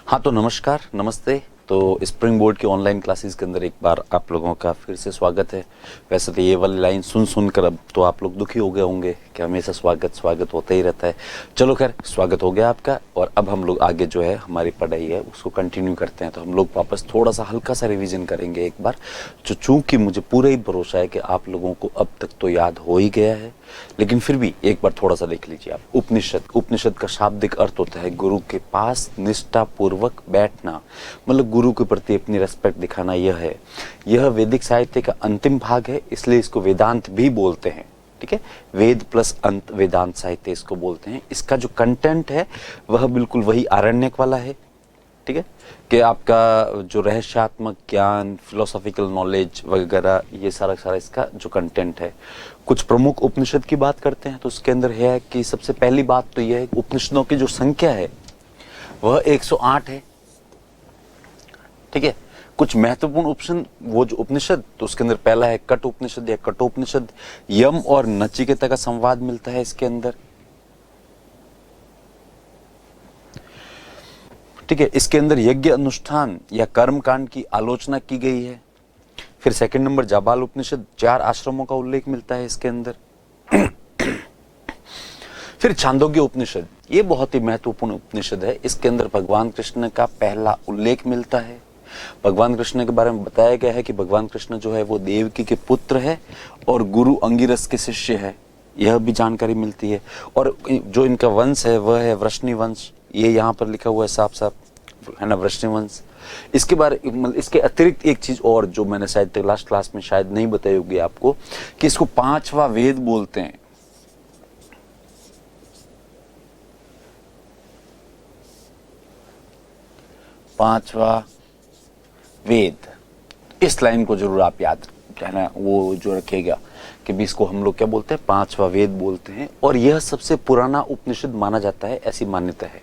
हाँ तो नमस्कार, नमस्ते। तो स्प्रिंग बोर्ड की ऑनलाइन क्लासेस के अंदर एक बार आप लोगों का फिर से स्वागत है। वैसे तो ये वाली लाइन सुन सुन कर अब तो आप लोग दुखी हो गए होंगे कि हमेशा स्वागत स्वागत होता ही रहता है। चलो खैर, स्वागत हो गया आपका। और अब हम लोग आगे जो है हमारी पढ़ाई है उसको कंटिन्यू करते हैं। तो हम लोग वापस थोड़ा सा हल्का सा रिवीजन करेंगे एक बार, जो चूंकि मुझे पूरा ही भरोसा है कि आप लोगों को अब तक तो याद हो ही गया है, लेकिन फिर भी एक बार थोड़ा सा देख लीजिए आप। उपनिषद का शाब्दिक अर्थ होता है गुरु के पास निष्ठा पूर्वक बैठना, मतलब गुरु के प्रति अपनी रेस्पेक्ट दिखाना। यह है, यह वैदिक साहित्य का अंतिम भाग है, इसलिए इसको वेदांत भी बोलते हैं। ठीक है, वेद प्लस अंत, वेदांत साहित्य इसको बोलते हैं। इसका जो कंटेंट है वह बिल्कुल वही आरण्यक वाला है। ठीक है, कि आपका जो रहस्यात्मक ज्ञान, फिलोसॉफिकल नॉलेज वगैरह, ये सारा सारा इसका जो कंटेंट है। कुछ प्रमुख उपनिषद की बात करते हैं तो उसके अंदर है कि सबसे पहली बात तो यह है कि उपनिषदों की जो संख्या है वह 108 है। ठीक है, कुछ महत्वपूर्ण उपनिषद, वो जो उपनिषद, तो उसके अंदर पहला है कट उपनिषद या कठोपनिषद। यम और नचिकेता का संवाद मिलता है इसके अंदर। ठीक है, इसके अंदर यज्ञ अनुष्ठान या कर्म कांड की आलोचना की गई है। फिर सेकंड नंबर जाबाल उपनिषद, 4 आश्रमों का उल्लेख मिलता है इसके अंदर। फिर छांदोग्य उपनिषद, ये बहुत ही महत्वपूर्ण उपनिषद है। इसके अंदर भगवान कृष्ण का पहला उल्लेख मिलता है। भगवान कृष्ण के बारे में बताया गया है कि भगवान कृष्ण जो है वो देवकी के पुत्र है और गुरु अंगिरस के शिष्य है, यह भी जानकारी मिलती है। और जो इनका वंश है वह है वृष्णि वंश, ये यहाँ पर लिखा हुआ है साफ साफ, है ना, वृष्णि वंश। इसके बारे, इसके अतिरिक्त एक चीज और जो मैंने शायद लास्ट क्लास में शायद नहीं बताई होगी आपको, कि इसको 5वां वेद बोलते हैं। पांचवा वेद, इस लाइन को जरूर आप याद कहना, वो जो रखेगा कि भी इसको हम लोग क्या बोलते हैं, 5वां वेद बोलते हैं। और यह सबसे पुराना उपनिषद माना जाता है, ऐसी मान्यता है।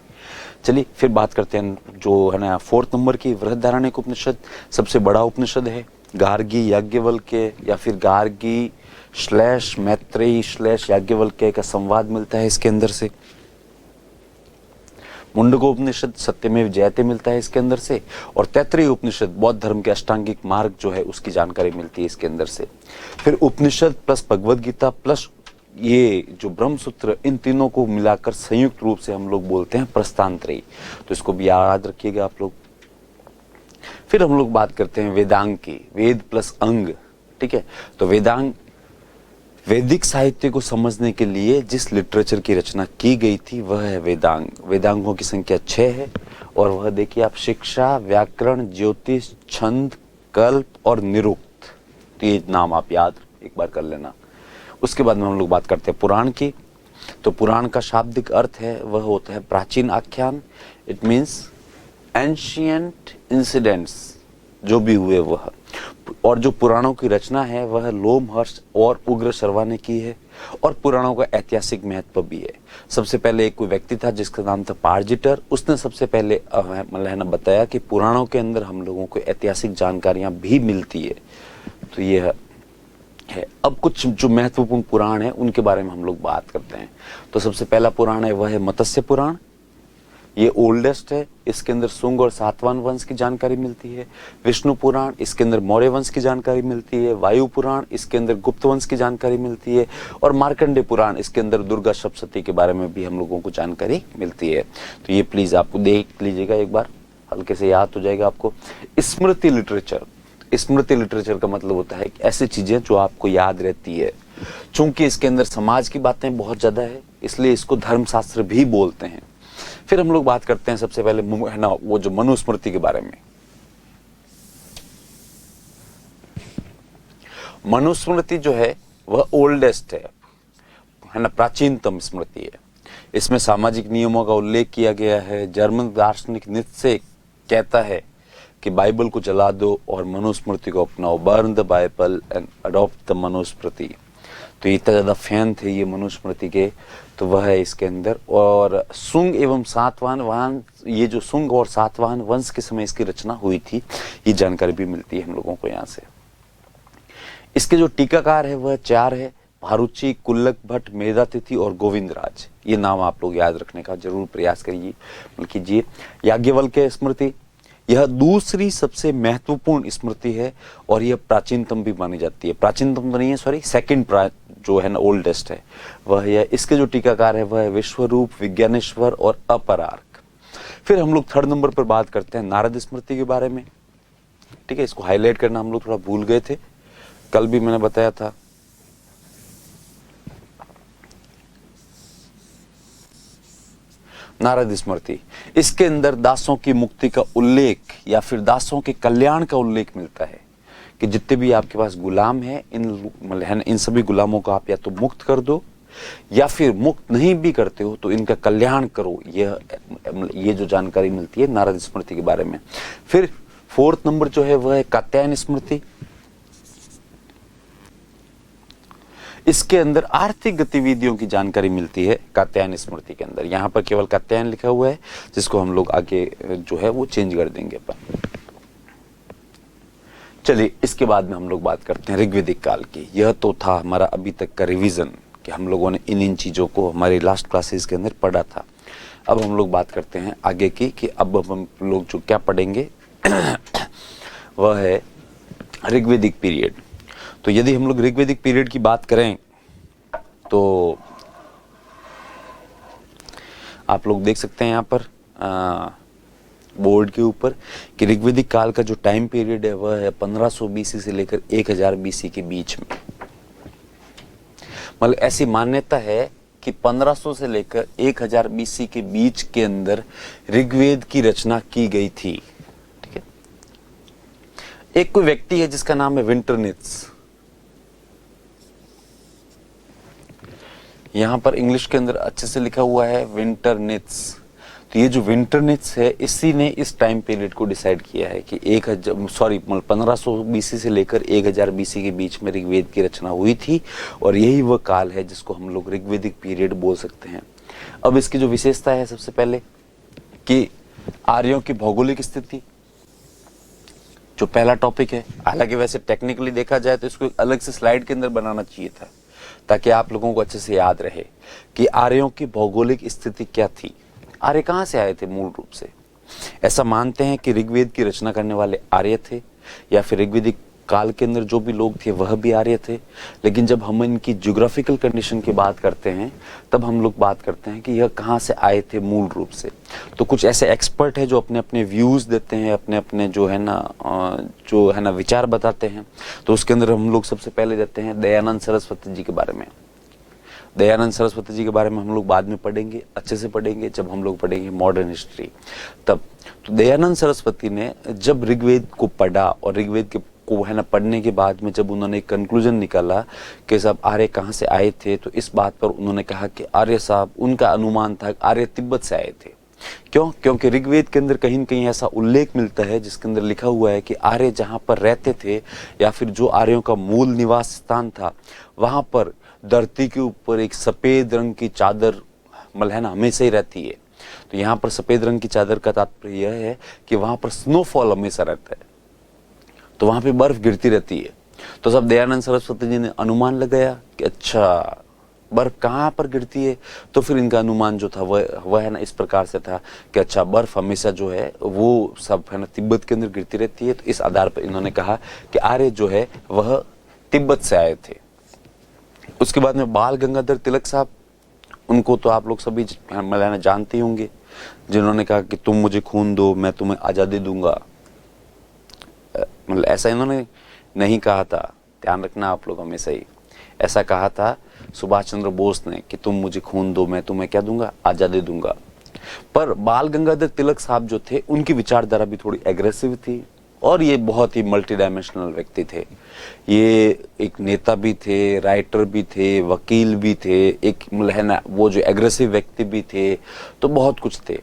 चलिए फिर बात करते हैं जो है ना 4th नंबर की बृहदारण्यक उपनिषद, सबसे बड़ा उपनिषद है। गार्गी याज्ञवल्क्य या फिर गार्गी / मैत्रेयी / याज्ञवल्क्य का संवाद मिलता है इसके अंदर से। मुंडकोपनिषद सत्यमेव जयते मिलता है इसके अंदर से। और तैत्तिरीय उपनिषद बौद्ध धर्म के अष्टांगिक मार्ग जो है उसकी जानकारी मिलती है इसके अंदर से। फिर उपनिषद प्लस भगवद गीता प्लस ये जो ब्रह्म सूत्र, इन तीनों को मिलाकर संयुक्त रूप से हम लोग बोलते हैं प्रस्थानत्रयी। तो इसको भी याद रखिएगा आप लोग। फिर हम लोग बात करते हैं वेदांग की, वेद प्लस अंग। ठीक है, तो वेदांग वैदिक साहित्य को समझने के लिए जिस लिटरेचर की रचना की गई थी वह है वेदांग। वेदांगों की संख्या 6 है और वह देखिए आप, शिक्षा, व्याकरण, ज्योतिष, छंद, कल्प और निरुक्त। तो ये नाम आप याद एक बार कर लेना। उसके बाद में हम लोग बात करते हैं पुराण की। तो पुराण का शाब्दिक अर्थ है वह होता है प्राचीन आख्यान। इट मीन्स एंशिएंट इंसिडेंट्स, जो भी हुए वह। और जो पुराणों की रचना है वह लोमहर्ष और उग्र शर्मा ने की है। और पुराणों का ऐतिहासिक महत्व भी है। सबसे पहले एक कोई व्यक्ति था जिसका नाम था पार्जिटर, उसने सबसे पहले मतलब बताया कि पुराणों के अंदर हम लोगों को ऐतिहासिक जानकारियां भी मिलती है। तो यह है। अब कुछ जो महत्वपूर्ण पुराण है उनके बारे में हम लोग बात करते हैं। तो सबसे पहला पुराण है वह है मत्स्य पुराण, ये ओल्डेस्ट है। इसके अंदर शुंग और सातवाहन वंश की जानकारी मिलती है। विष्णु पुराण, इसके अंदर मौर्य वंश की जानकारी मिलती है। वायु पुराण, इसके अंदर गुप्त वंश की जानकारी मिलती है। और मार्कंडेय पुराण, इसके अंदर दुर्गा सप्तशती के बारे में भी हम लोगों को जानकारी मिलती है। तो ये प्लीज आपको देख लीजिएगा एक बार, हल्के से याद हो जाएगा आपको। स्मृति लिटरेचर, स्मृति लिटरेचर का मतलब होता है कि ऐसी चीजें जो आपको याद रहती है। चूंकि इसके अंदर समाज की बातें बहुत ज्यादा है, इसलिए इसको धर्मशास्त्र भी बोलते हैं। फिर हम लोग बात करते हैं सबसे पहले, है ना, वो जो मनुस्मृति के बारे में। मनुस्मृति जो है वह ओल्डेस्ट है ना, प्राचीनतम स्मृति है। इसमें सामाजिक नियमों का उल्लेख किया गया है। जर्मन दार्शनिक नीत्शे कहता है कि बाइबल को जला दो और मनुस्मृति को अपनाओ, burn the Bible and adopt the Manusmriti. तो इतना ज्यादा फैन थे ये मनुस्मृति के, तो वह है इसके अंदर। और शुंग एवं सातवाहन, ये जो शुंग और सातवाहन वंश के समय इसकी रचना हुई थी, ये जानकारी भी मिलती है हम लोगों को यहाँ से। इसके जो टीकाकार है वह 4 है, भारुची, कुल्लक भट्ट, मेधातिथि और गोविंद राज। ये नाम आप लोग याद रखने का जरूर प्रयास कीजिए। याज्ञवल्क्य स्मृति, यह दूसरी सबसे महत्वपूर्ण स्मृति है और यह प्राचीनतम भी मानी जाती है। प्राचीनतम तो नहीं है, सॉरी, सेकंड जो है ना ओल्डेस्ट है वह है। इसके जो टीकाकार है वह है विश्वरूप, विज्ञानेश्वर और अपरार्क। फिर हम लोग थर्ड नंबर पर बात करते हैं नारद स्मृति के बारे में। ठीक है, इसको हाईलाइट करना हम लोग थोड़ा भूल गए थे, कल भी मैंने बताया था। नारद स्मृति, इसके अंदर दासों की मुक्ति का उल्लेख या फिर दासों के कल्याण का उल्लेख मिलता है कि जितने भी आपके पास गुलाम हैं इन सभी गुलामों को आप या तो मुक्त कर दो या फिर मुक्त नहीं भी करते हो तो इनका कल्याण करो। ये जो जानकारी मिलती है नारद स्मृति के बारे में। फिर फोर्थ नंबर जो है वह है कात्यायन स्मृति। इसके अंदर आर्थिक गतिविधियों की जानकारी मिलती है कात्यायन स्मृति के अंदर। यहां पर केवल कात्यायन लिखा हुआ है, जिसको हम लोग आगे जो है वो चेंज कर देंगे अपन। चलिए, इसके बाद में हम लोग बात करते हैं ऋग्वेदिक काल की। यह तो था हमारा अभी तक का रिवीजन कि हम लोगों ने इन चीजों को हमारी लास्ट क्लासेस के अंदर पढ़ा था। अब हम लोग बात करते हैं आगे की कि अब हम लोग जो क्या पढ़ेंगे वह है ऋग्वेदिक पीरियड। तो यदि हम लोग ऋग्वेदिक पीरियड की बात करें तो आप लोग देख सकते हैं यहाँ पर बोर्ड के ऊपर कि ऋग्वेदिक काल का जो टाइम पीरियड है वह है 1500 बीसी से लेकर 1000 बीसी के बीच में। मतलब ऐसी मान्यता है कि 1500 से लेकर 1000 बीसी के बीच के अंदर ऋग्वेद की रचना की गई थी। ठीक है, एक कोई व्यक्ति है जिसका नाम है विंटरनित्स। यहां पर इंग्लिश के अंदर अच्छे से लिखा हुआ है विंटरनित्स। तो ये जो विंटरनित्स है इसी ने इस टाइम पीरियड को डिसाइड किया है कि 1500 बीसी से लेकर 1000 बीसी के बीच में ऋग्वेद की रचना हुई थी और यही वह काल है जिसको हम लोग ऋग्वेदिक पीरियड बोल सकते हैं। अब इसकी जो विशेषता है सबसे पहले कि आर्यों की भौगोलिक स्थिति जो पहला टॉपिक है। हालांकि वैसे टेक्निकली देखा जाए तो इसको अलग से स्लाइड के अंदर बनाना चाहिए था ताकि आप लोगों को अच्छे से याद रहे कि आर्यों की भौगोलिक स्थिति क्या थी। आर्य कहां से आए थे मूल रूप से? ऐसा मानते हैं कि ऋग्वेद की रचना करने वाले आर्य थे या फिर ऋग्वेदिक काल के अंदर जो भी लोग थे वह भी आर्य थे। लेकिन जब हम इनकी ज्योग्राफिकल कंडीशन की बात करते हैं तब हम लोग बात करते हैं कि यह कहां से आए थे मूल रूप से। तो कुछ ऐसे एक्सपर्ट हैं जो अपने अपने व्यूज देते हैं, अपने अपने जो है ना विचार बताते हैं। तो उसके अंदर हम लोग सबसे पहले देते हैं दयानंद सरस्वती जी के बारे में। दयानंद सरस्वती जी के बारे में हम लोग बाद में पढ़ेंगे, अच्छे से पढ़ेंगे जब हम लोग पढ़ेंगे मॉडर्न हिस्ट्री तब। तो दयानंद सरस्वती ने जब ऋग्वेद को पढ़ा और ऋग्वेद के को है ना पढ़ने के बाद में जब उन्होंने एक कंक्लूजन निकाला कि सब आर्य कहाँ से आए थे, तो इस बात पर उन्होंने कहा कि आर्य साहब, उनका अनुमान था आर्य तिब्बत से आए थे। क्यों? क्योंकि ऋग्वेद के अंदर कहीं न कहीं ऐसा उल्लेख मिलता है जिसके अंदर लिखा हुआ है कि आर्य जहाँ पर रहते थे या फिर जो आर्यों का मूल निवास स्थान था वहां पर धरती के ऊपर एक सफेद रंग की चादर हमेशा ही रहती है। तो यहाँ पर सफेद रंग की चादर का तात्पर्य यह है कि वहां पर स्नोफॉल हमेशा रहता है, तो वहां पे बर्फ गिरती रहती है। तो सब दयानंद सरस्वती जी ने अनुमान लगाया कि अच्छा बर्फ कहाँ पर गिरती है। तो फिर इनका अनुमान जो था वह है ना इस प्रकार से था कि अच्छा बर्फ हमेशा जो है वो सब है ना तिब्बत के अंदर गिरती रहती है। तो इस आधार पर इन्होंने कहा कि आर्य जो है वह तिब्बत से आए थे। उसके बाद में बाल गंगाधर तिलक साहब, उनको तो आप लोग सभी जानते होंगे, जिन्होंने कहा कि तुम मुझे खून दो मैं तुम्हें आजादी दूंगा। मतलब ऐसा इन्होंने नहीं कहा था, ध्यान रखना आप लोग हमेशा ही। ऐसा कहा था सुभाष चंद्र बोस ने कि तुम मुझे खून दो मैं तुम्हें क्या दूंगा, आजादी दूंगा। पर बाल गंगाधर तिलक साहब जो थे उनकी विचारधारा भी थोड़ी एग्रेसिव थी और ये बहुत ही मल्टी डायमेंशनल व्यक्ति थे। ये एक नेता भी थे, राइटर भी थे, वकील भी थे, एक वो जो एग्रेसिव व्यक्ति भी थे, तो बहुत कुछ थे।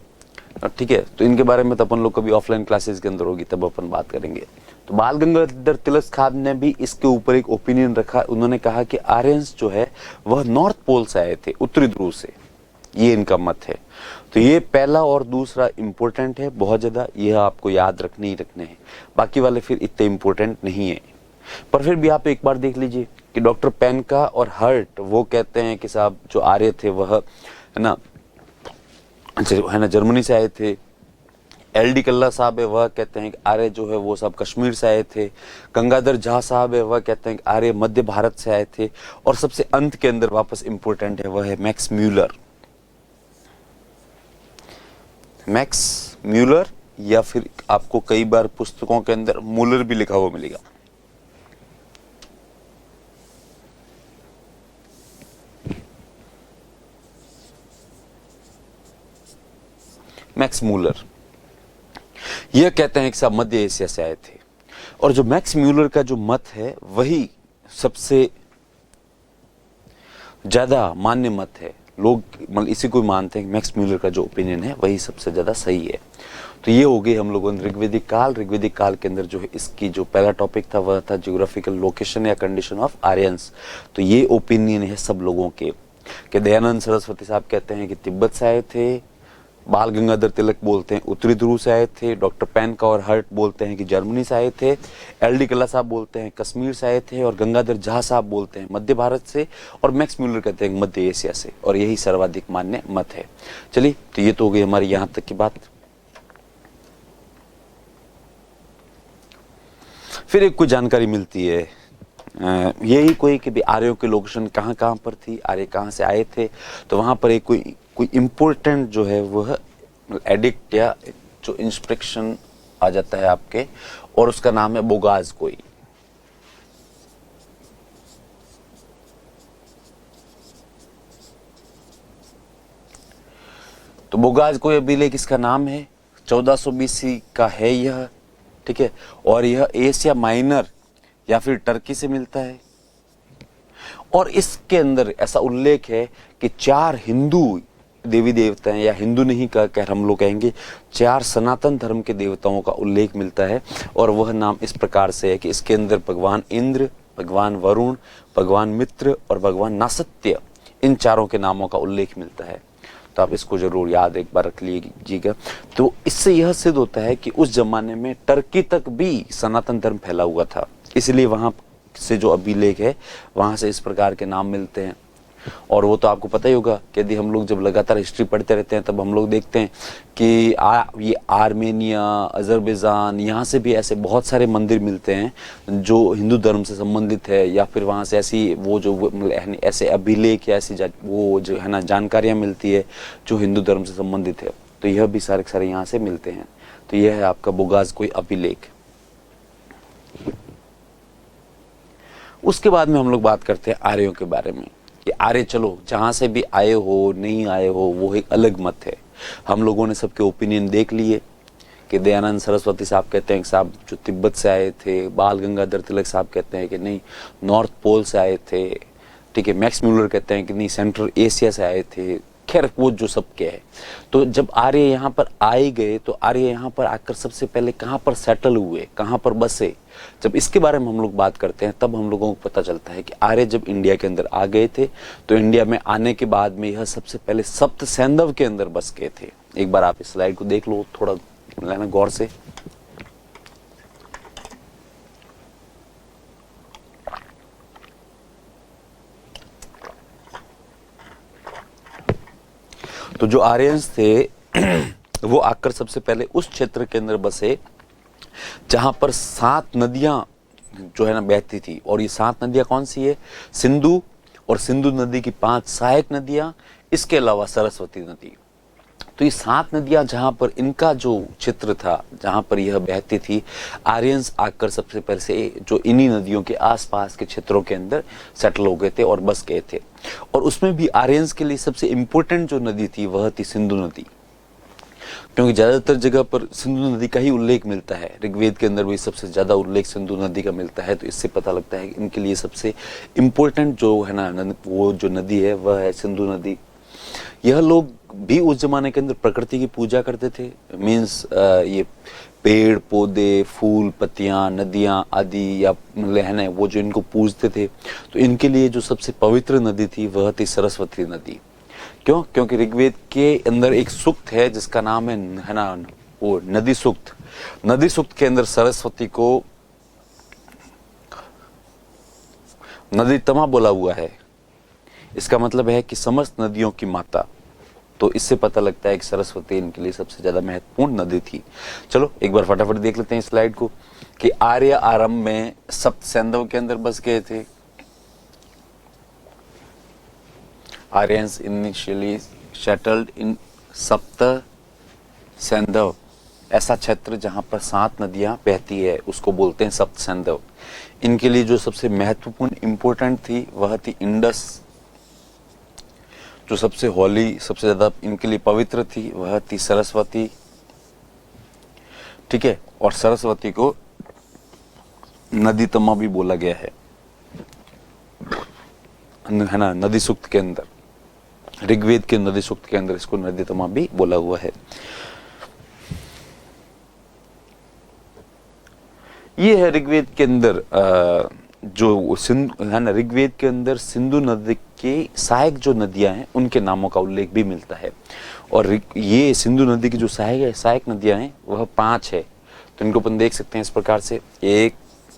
ठीक है, तो इनके बारे में तो अपन लोग कभी ऑफलाइन क्लासेस के अंदर होगी तब अपन बात करेंगे। तो बाल गंगाधर तिलक साहब ने भी इसके ऊपर एक ओपिनियन रखा। उन्होंने कहा कि आर्यंस जो है वह नॉर्थ पोल से आए थे, उत्तरी ध्रुव से, ये इनका मत है। तो ये पहला और दूसरा इंपॉर्टेंट है बहुत ज्यादा, यह आपको याद रखने ही रखने हैं। बाकी वाले फिर इतने इंपॉर्टेंट नहीं है। पर फिर भी आप एक बार देख लीजिए कि डॉक्टर पेनका और हर्ट वो कहते हैं कि साहब जो आर्य थे वह है ना, है ना, जर्मनी से आए थे। LD कल्ला साहब है, वह कहते हैं कि आर्य जो है वो सब कश्मीर से आए थे। गंगाधर झा साहब है, वह कहते हैं कि आर्य मध्य भारत से आए थे। और सबसे अंत के अंदर वापस इंपोर्टेंट है, वह है मैक्स म्यूलर। मैक्स म्यूलर, या फिर आपको कई बार पुस्तकों के अंदर मूलर भी लिखा हुआ मिलेगा। मैक्स मूलर यह कहते हैं कि सब मध्य एशिया से आए थे। और जो मैक्स म्यूलर का जो मत है वही सबसे ज्यादा मान्य मत है। लोग मतलब इसी को मानते हैं कि मैक्स म्यूलर का जो ओपिनियन है वही सबसे ज्यादा सही है। तो ये हो गई हम लोगों ने ऋग्वेदिक काल। ऋग्वेदिक काल के अंदर जो है इसकी जो पहला टॉपिक था वह था ज्योग्राफिकल लोकेशन या कंडीशन ऑफ आर्यंस। तो ये ओपिनियन है सब लोगों के कि दयानंद सरस्वती साहब कहते हैं कि तिब्बत से आए थे। बाल गंगाधर तिलक बोलते हैं उत्तरी ध्रुव से आए थे। डॉक्टर पेनका और हर्ट बोलते हैं कि जर्मनी से आए थे। LD कल्ला साहब बोलते हैं कश्मीर से आए थे। और गंगाधर झा साहब बोलते हैं मध्य भारत से। और मैक्स म्यूलर कहते हैं मध्य एशिया से। और यही सर्वाधिक मान्य मत है। चलिए, तो ये तो हो गई हमारी यहां तक की बात। फिर एक कोई जानकारी मिलती है यही कोई कि आर्यों की लोकेशन कहाँ कहाँ पर थी, आर्य कहाँ से आए थे। तो वहां पर एक कोई इम्पोर्टेंट जो है वह एडिक्ट या जो इंस्ट्रक्शन आ जाता है आपके, और उसका नाम है बोगाज कोई। तो बोगाज कोई अभिलेख इसका नाम है, 1400 BC का है यह, ठीक है। और यह एशिया माइनर या फिर टर्की से मिलता है। और इसके अंदर ऐसा उल्लेख है कि 4 हिंदू देवी देवता हैं, या हिंदू नहीं कहकर हम लोग कहेंगे 4 सनातन धर्म के देवताओं का उल्लेख मिलता है। और वह नाम इस प्रकार से है कि इसके अंदर भगवान इंद्र, भगवान वरुण, भगवान मित्र और भगवान नासत्य, इन चारों के नामों का उल्लेख मिलता है। तो आप इसको जरूर याद एक बार रख लीजिएगा। तो इससे यह सिद्ध होता है कि उस जमाने में टर्की तक भी सनातन धर्म फैला हुआ था। इसलिए वहां से जो अभिलेख है वहां से इस प्रकार के नाम मिलते हैं। और वो तो आपको पता ही होगा कि यदि हम लोग जब लगातार हिस्ट्री पढ़ते रहते हैं तब हम लोग देखते हैं कि ये आर्मेनिया, अजरबैजान, यहाँ से भी ऐसे बहुत सारे मंदिर मिलते हैं जो हिंदू धर्म से संबंधित है। या फिर वहाँ से ऐसी वो जो ऐसे अभिलेख या ऐसी वो जो है ना जानकारियाँ मिलती है जो हिंदू धर्म से संबंधित है। तो यह भी सारे सारे यहाँ से मिलते हैं। तो यह है आपका बोगाज कोई अभिलेख। उसके बाद में हम लोग बात करते हैं आर्यों के बारे में कि आर्य चलो जहां से भी आए हो नहीं आए हो वो एक अलग मत है। हम लोगों ने सबके ओपिनियन देख लिए कि दयानंद सरस्वती साहब कहते हैं कि साहब जो तिब्बत से आए थे। बाल गंगाधर तिलक साहब कहते हैं कि नहीं नॉर्थ पोल से आए थे, ठीक है। मैक्स म्यूलर कहते हैं कि नहीं सेंट्रल एशिया से आए थे। खैर वो जो सबके है। तो जब आर्य यहाँ पर आए गए तो आर्य यहाँ पर आकर सबसे पहले कहाँ पर सेटल हुए, कहाँ पर बसे, जब इसके बारे में हम लोग बात करते हैं तब हम लोगों को पता चलता है कि आर्य जब इंडिया के अंदर आ गए थे तो इंडिया में आने के बाद में यह सबसे पहले सप्त सैंधव के अंदर बस गए थे। एक बार आप इस स्लाइड को देख लो थोड़ा लेना गौर से। तो जो आर्यंस थे वो आकर सबसे पहले उस क्षेत्र के अंदर बसे जहां पर 7 नदियां जो है ना बहती थी। और ये 7 नदियां कौन सी है? सिंधु, और सिंधु नदी की 5 सहायक नदियां, इसके अलावा सरस्वती नदी। तो ये 7 नदियां जहां पर इनका जो क्षेत्र था जहां पर यह बहती थी, आर्यंस आकर सबसे पहले से जो इन्हीं नदियों के आसपास के क्षेत्रों के अंदर सेटल हो गए थे और बस गए थे। और उसमें भी आर्यंस के लिए सबसे इंपॉर्टेंट जो नदी थी वह थी सिंधु नदी, क्योंकि ज्यादातर जगह पर सिंधु नदी का ही उल्लेख मिलता है। ऋग्वेद के अंदर भी सबसे ज्यादा उल्लेख सिंधु नदी का मिलता है। तो इससे पता लगता है कि इनके लिए सबसे इम्पोर्टेंट जो है ना वो जो नदी है वह है सिंधु नदी। यह लोग भी उस जमाने के अंदर प्रकृति की पूजा करते थे। मीन्स ये पेड़ पौधे, फूल, पत्तियां, नदियां आदि या है ना वो जो इनको पूजते थे। तो इनके लिए जो सबसे पवित्र नदी थी वह थी सरस्वती नदी। क्यों? क्योंकि ऋग्वेद के अंदर एक सूक्त है जिसका नाम है ना वो नदी सूक्त। नदी सूक्त के अंदर सरस्वती को नदी तमा बोला हुआ है। इसका मतलब है कि समस्त नदियों की माता। तो इससे पता लगता है कि सरस्वती इनके लिए सबसे ज्यादा महत्वपूर्ण नदी थी। चलो एक बार फटाफट देख लेते हैं स्लाइड को कि आर्य आरंभ में सप्त सैंधव के अंदर बस गए थे। आर्यंस इनिशियली सेटल्ड इन सप्त सैंधव, ऐसा क्षेत्र जहां पर 7 नदियां बहती है उसको बोलते हैं सप्त सैंधव। इनके लिए जो सबसे महत्वपूर्ण इंपॉर्टेंट थी वह थी इंडस, जो सबसे होली, सबसे ज्यादा इनके लिए पवित्र थी वह थी सरस्वती। ठीक है, और सरस्वती को नदी तमा भी बोला गया है ना, नदी सूक्त के अंदर, ऋग्वेद के नदी सूक्त के अंदर इसको नदी तमा भी बोला हुआ है। ये है ऋग्वेद के अंदर जो सिंधु है ना, ऋग्वेद के अंदर सिंधु नदी के सहायक जो नदियां हैं उनके नामों का उल्लेख भी मिलता है। और ये सिंधु नदी की जो सहायक नदियां हैं वह 5 है। तो इनको अपन देख सकते हैं इस प्रकार से 1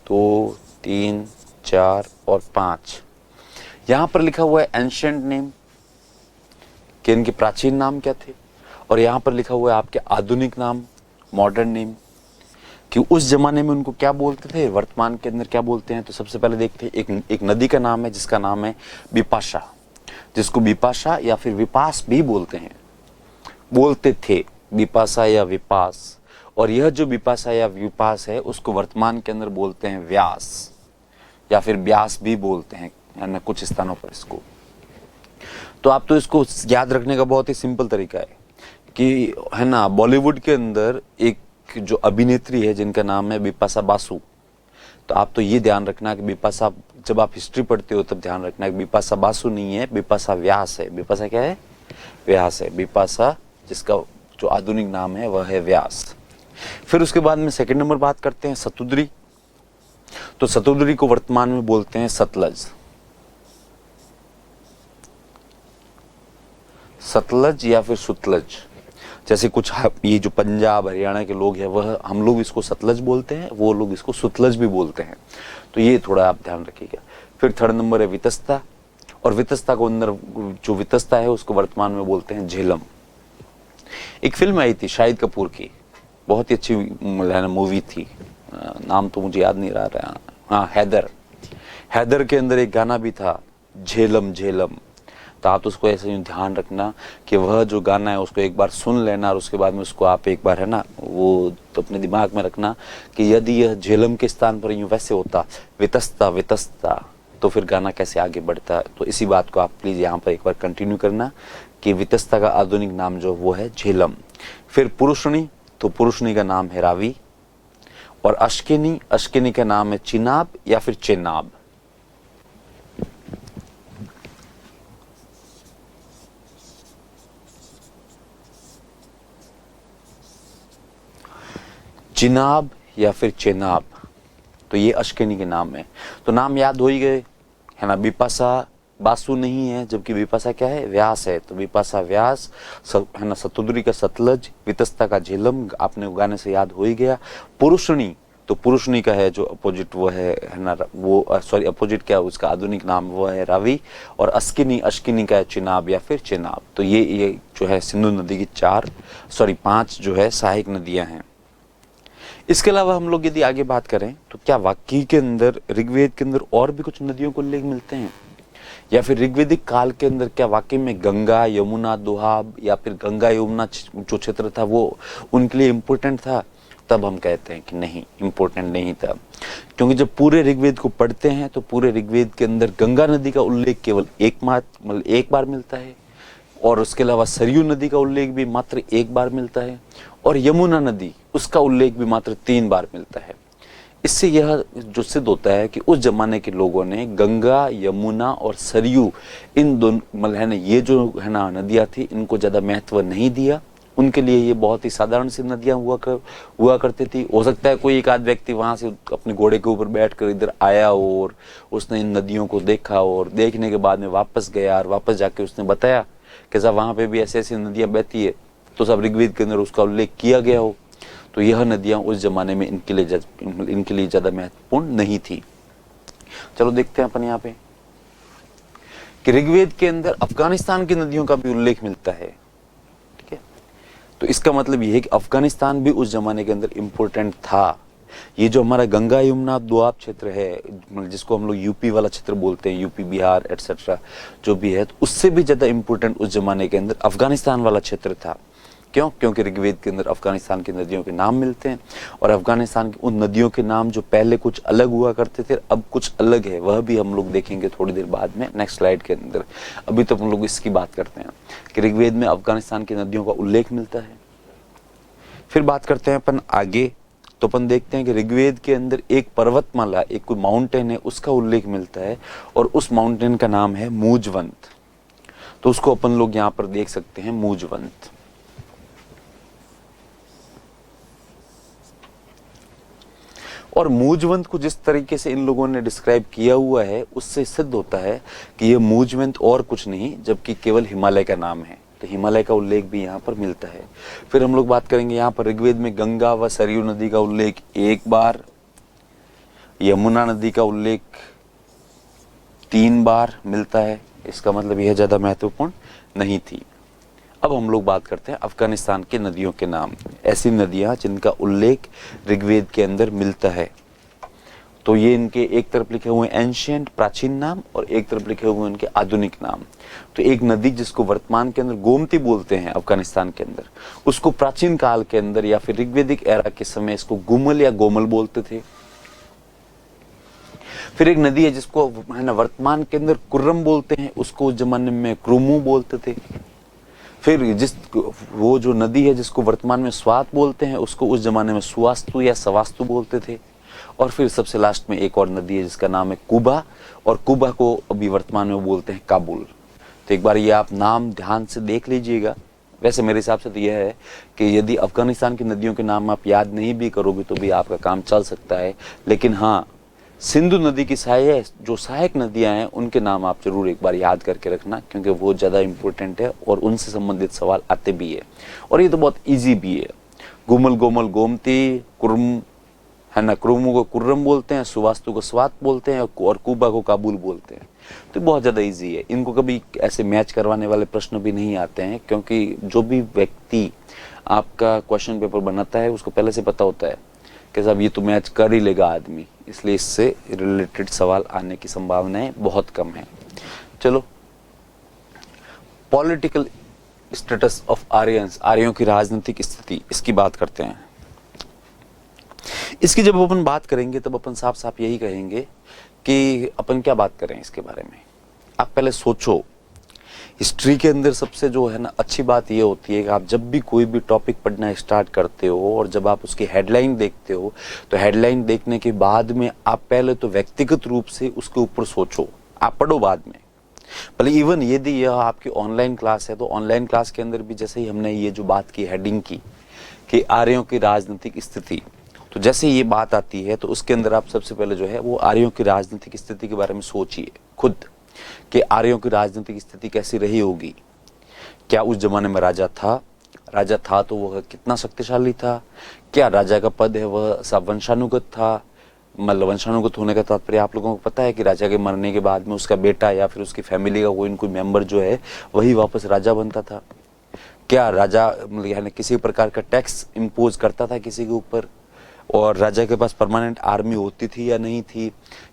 2 3 4 और 5। यहां पर लिखा हुआ है एंशिएंट नेम कि इनके प्राचीन नाम क्या थे, और यहां पर लिखा हुआ है आपके आधुनिक नाम, मॉडर्न नेम, कि उस जमाने में उनको क्या बोलते थे, वर्तमान के अंदर क्या बोलते हैं। तो सबसे पहले देखते हैं एक नदी का नाम है जिसका नाम है बिपाशा, जिसको बिपाशा या फिर विपास भी बोलते थे, बिपाशा या विपास। और यह जो बिपाशा या विपास है उसको वर्तमान के अंदर बोलते हैं व्यास या फिर ब्यास भी बोलते हैं ना कुछ स्थानों पर इसको। तो आप तो इसको याद रखने का बहुत ही सिंपल तरीका है कि है ना, बॉलीवुड के अंदर एक जो अभिनेत्री है जिनका नाम है बिपाशा बासु। तो आप तो ये ध्यान रखना कि बिपाशा, जब आप हिस्ट्री पढ़ते हो तब ध्यान रखना कि बिपाशा बासु नहीं है, बिपाशा व्यास है। बिपाशा क्या है? व्यास है। बिपाशा जिसका जो आधुनिक नाम है वह है व्यास। फिर उसके बाद में सेकंड नंबर बात करते हैं सतुद्री। तो सतुद्री को वर्तमान में बोलते हैं सतलज। सतलज या फिर सुतलज, जैसे कुछ ये जो पंजाब हरियाणा के लोग हैं वह, हम लोग इसको सतलज बोलते हैं, वो लोग इसको सुतलज भी बोलते हैं। तो ये थोड़ा आप ध्यान रखिएगा। फिर थर्ड नंबर है वितस्ता, और वितस्ता को अंदर जो वितस्ता है उसको वर्तमान में बोलते हैं झेलम। एक फिल्म आई थी शाहिद कपूर की, बहुत ही अच्छी मूवी थी, नाम तो मुझे याद नहीं रहा। हाँ, हैदर के अंदर एक गाना भी था, झेलम झेलम। तो आप उसको ऐसे ही ध्यान रखना कि वह जो गाना है उसको एक बार सुन लेना, और उसके बाद में उसको आप एक बार है ना वो तो अपने दिमाग में रखना कि यदि यह झेलम के स्थान पर यूं वैसे होता वितस्ता वितस्ता, तो फिर गाना कैसे आगे बढ़ता। तो इसी बात को आप प्लीज यहाँ पर एक बार कंटिन्यू करना कि वितस्ता का आधुनिक नाम जो वो है झेलम। फिर पुरुषनी, तो पुरुषनी का नाम है रावी। और अश्किनी का नाम है चिनाब या फिर चेनाब। चिनाब या फिर चेनाब, तो ये अश्किनी के नाम है। तो नाम याद हो ही गए है ना। बिपाशा बासु नहीं है, जबकि बिपाशा क्या है? व्यास है। तो बिपाशा व्यास है ना, सतुद्री का सतलज, वितस्ता का झेलम, आपने गाने से याद हो ही गया। पुरुषनी, तो पुरुषनी का है जो अपोजिट वो है ना, वो सॉरी अपोजिट क्या है उसका आधुनिक नाम वो है रावी। और अश्किनी का है चिनाब या फिर चेनाब। तो ये जो है सिंधु नदी की 5 जो है सहायक नदियां हैं। इसके अलावा हम लोग यदि आगे बात करें तो क्या वाकई के अंदर ऋग्वेद के अंदर और भी कुछ नदियों को उल्लेख मिलते हैं, या फिर ऋग्वेदिक काल के अंदर क्या वाकई में गंगा यमुना दोहाब या फिर गंगा यमुना जो क्षेत्र था वो उनके लिए इम्पोर्टेंट था? तब हम कहते हैं कि नहीं, इम्पोर्टेंट नहीं था। क्योंकि जब पूरे ऋग्वेद को पढ़ते हैं तो पूरे ऋग्वेद के अंदर गंगा नदी का उल्लेख केवल एक बार मिलता है, और उसके अलावा सरयू नदी का उल्लेख भी मात्र 1 बार मिलता है, और यमुना नदी उसका उल्लेख भी मात्र 3 बार मिलता है। इससे यह जो सिद्ध होता है कि उस जमाने के लोगों ने गंगा, यमुना और सरयू, इन दोनों है ना, ये जो है ना नदियां थी, इनको ज्यादा महत्व नहीं दिया। उनके लिए ये बहुत ही साधारण सी नदियां हुआ करती थी। हो सकता है कोई एक आध व्यक्ति वहां से अपने घोड़े के ऊपर बैठकर इधर आया और उसने इन नदियों को देखा, और देखने के बाद में वापस गया, और वापस जाके उसने बताया कि साहब वहां पे भी ऐसी ऐसी नदियां बहती है, तो सब ऋग्वेद के अंदर उसका उल्लेख किया गया हो। तो यह नदियां उस जमाने में इनके लिए ज्यादा महत्वपूर्ण नहीं थी। चलो देखते हैं अपन यहाँ पे कि ऋग्वेद के अंदर अफगानिस्तान की नदियों का भी उल्लेख मिलता है। तो इसका मतलब ये है कि अफगानिस्तान भी उस जमाने के अंदर इम्पोर्टेंट था। ये जो हमारा गंगा यमुना दोआब क्षेत्र है, जिसको हम लोग यूपी वाला क्षेत्र बोलते हैं, यूपी बिहार एटसेट्रा जो भी है, तो उससे भी ज्यादा इम्पोर्टेंट उस जमाने के अंदर अफगानिस्तान वाला क्षेत्र था। क्यों? क्योंकि ऋग्वेद के अंदर अफगानिस्तान की नदियों के नाम मिलते हैं, और अफगानिस्तान की उन नदियों के नाम जो पहले कुछ अलग हुआ करते थे, अब कुछ अलग है, वह भी हम लोग देखेंगे थोड़ी देर बाद में नेक्स्ट स्लाइड के अंदर। अभी तो हम लोग इसकी बात करते हैं कि ऋग्वेद में अफगानिस्तान की नदियों का उल्लेख मिलता है। फिर बात करते हैं अपन आगे, तो अपन देखते हैं कि ऋग्वेद के अंदर एक पर्वतमाला, एक कोई माउंटेन है, उसका उल्लेख मिलता है, और उस माउंटेन का नाम है मूजवंत। तो उसको अपन लोग यहां पर देख सकते हैं, मूजवंत। और मूजवंत को जिस तरीके से इन लोगों ने डिस्क्राइब किया हुआ है, उससे सिद्ध होता है कि यह मूजवंत और कुछ नहीं जबकि केवल हिमालय का नाम है। तो हिमालय का उल्लेख भी यहाँ पर मिलता है। फिर हम लोग बात करेंगे यहाँ पर ऋग्वेद में गंगा व सरयू नदी का उल्लेख 1 बार, यमुना नदी का उल्लेख 3 बार मिलता है। इसका मतलब यह ज्यादा महत्वपूर्ण नहीं थी। अब हम लोग बात करते हैं अफगानिस्तान के नदियों के नाम, ऐसी नदियां जिनका उल्लेख ऋग्वेद के अंदर मिलता है। तो ये इनके एक तरफ लिखे हुए एंशिएंट प्राचीन नाम, और एक तरफ लिखे हुए इनके आधुनिक नाम। तो एक नदी जिसको वर्तमान के अंदर गोमती बोलते हैं अफगानिस्तान के अंदर, उसको प्राचीन काल के अंदर या फिर ऋग्वेदिक एरा के समय इसको गुमल या गोमल बोलते थे। फिर एक नदी है जिसको है ना वर्तमान के अंदर कुर्रम बोलते हैं, उसको उस जमाने में क्रुमू बोलते थे। फिर वो जो नदी है जिसको वर्तमान में स्वात बोलते हैं, उसको उस जमाने में सुवास्तु या सवास्तु बोलते थे। और फिर सबसे लास्ट में एक और नदी है जिसका नाम है कुबा, और कुबा को अभी वर्तमान में बोलते हैं काबुल। तो एक बार ये आप नाम ध्यान से देख लीजिएगा। वैसे मेरे हिसाब से तो यह है कि यदि अफगानिस्तान की नदियों के नाम आप याद नहीं भी करोगे तो भी आपका काम चल सकता है, लेकिन हाँ, सिंधु नदी की जो सहायक नदियां हैं उनके नाम आप जरूर एक बार याद करके रखना, क्योंकि वो ज्यादा इंपॉर्टेंट है और उनसे संबंधित सवाल आते भी है, और ये तो बहुत इजी भी है। गुमल गोमल गोमती, कुर्म है ना, क्रुमू को कुर्रम बोलते हैं, सुवास्तु को स्वात बोलते हैं, और कुबा को काबुल बोलते हैं। तो बहुत ज्यादा इजी है। इनको कभी ऐसे मैच करवाने वाले प्रश्न भी नहीं आते हैं, क्योंकि जो भी व्यक्ति आपका क्वेश्चन पेपर बनाता है उसको पहले से पता होता है कि साहब ये तो मैच कर ही लेगा आदमी, इसलिए इससे रिलेटेड सवाल आने की संभावनाएं बहुत कम है। चलो, पॉलिटिकल स्टेटस ऑफ आर्यंस, आर्यों की राजनीतिक स्थिति, इसकी बात करते हैं। इसकी जब अपन बात करेंगे तब अपन साफ साफ यही कहेंगे कि अपन क्या बात करें इसके बारे में। आप पहले सोचो, हिस्ट्री के अंदर सबसे जो है ना अच्छी बात यह होती है कि आप जब भी कोई भी टॉपिक पढ़ना स्टार्ट करते हो और जब आप उसकी हेडलाइन देखते हो, तो हेडलाइन देखने के बाद में आप पहले तो व्यक्तिगत रूप से उसके ऊपर सोचो, आप पढ़ो बाद में। भले इवन यदि यह आपकी ऑनलाइन क्लास है, तो ऑनलाइन क्लास के अंदर भी जैसे ही हमने ये जो बात की हेडिंग की कि आर्यों की राजनीतिक स्थिति, तो जैसे ये बात आती है तो उसके अंदर आप सबसे पहले जो है वो आर्यों की राजनीतिक स्थिति के बारे में सोचिए खुद, कि आर्यों की राजनीतिक स्थिति कैसी रही होगी। क्या उस जमाने में राजा था तो वह कितना शक्तिशाली था? क्या राजा का पद है वह सब वंशानुगत था? मतलब वंशानुगत होने का तात्पर्य आप लोगों को पता है कि राजा के मरने के बाद में उसका बेटा या फिर उसकी फैमिली का कोई मेंबर जो है वही वापस राजा बनता था। क्या राजा यानी किसी प्रकार का टैक्स इम्पोज करता था किसी के ऊपर? और राजा के पास परमानेंट आर्मी होती थी या नहीं थी?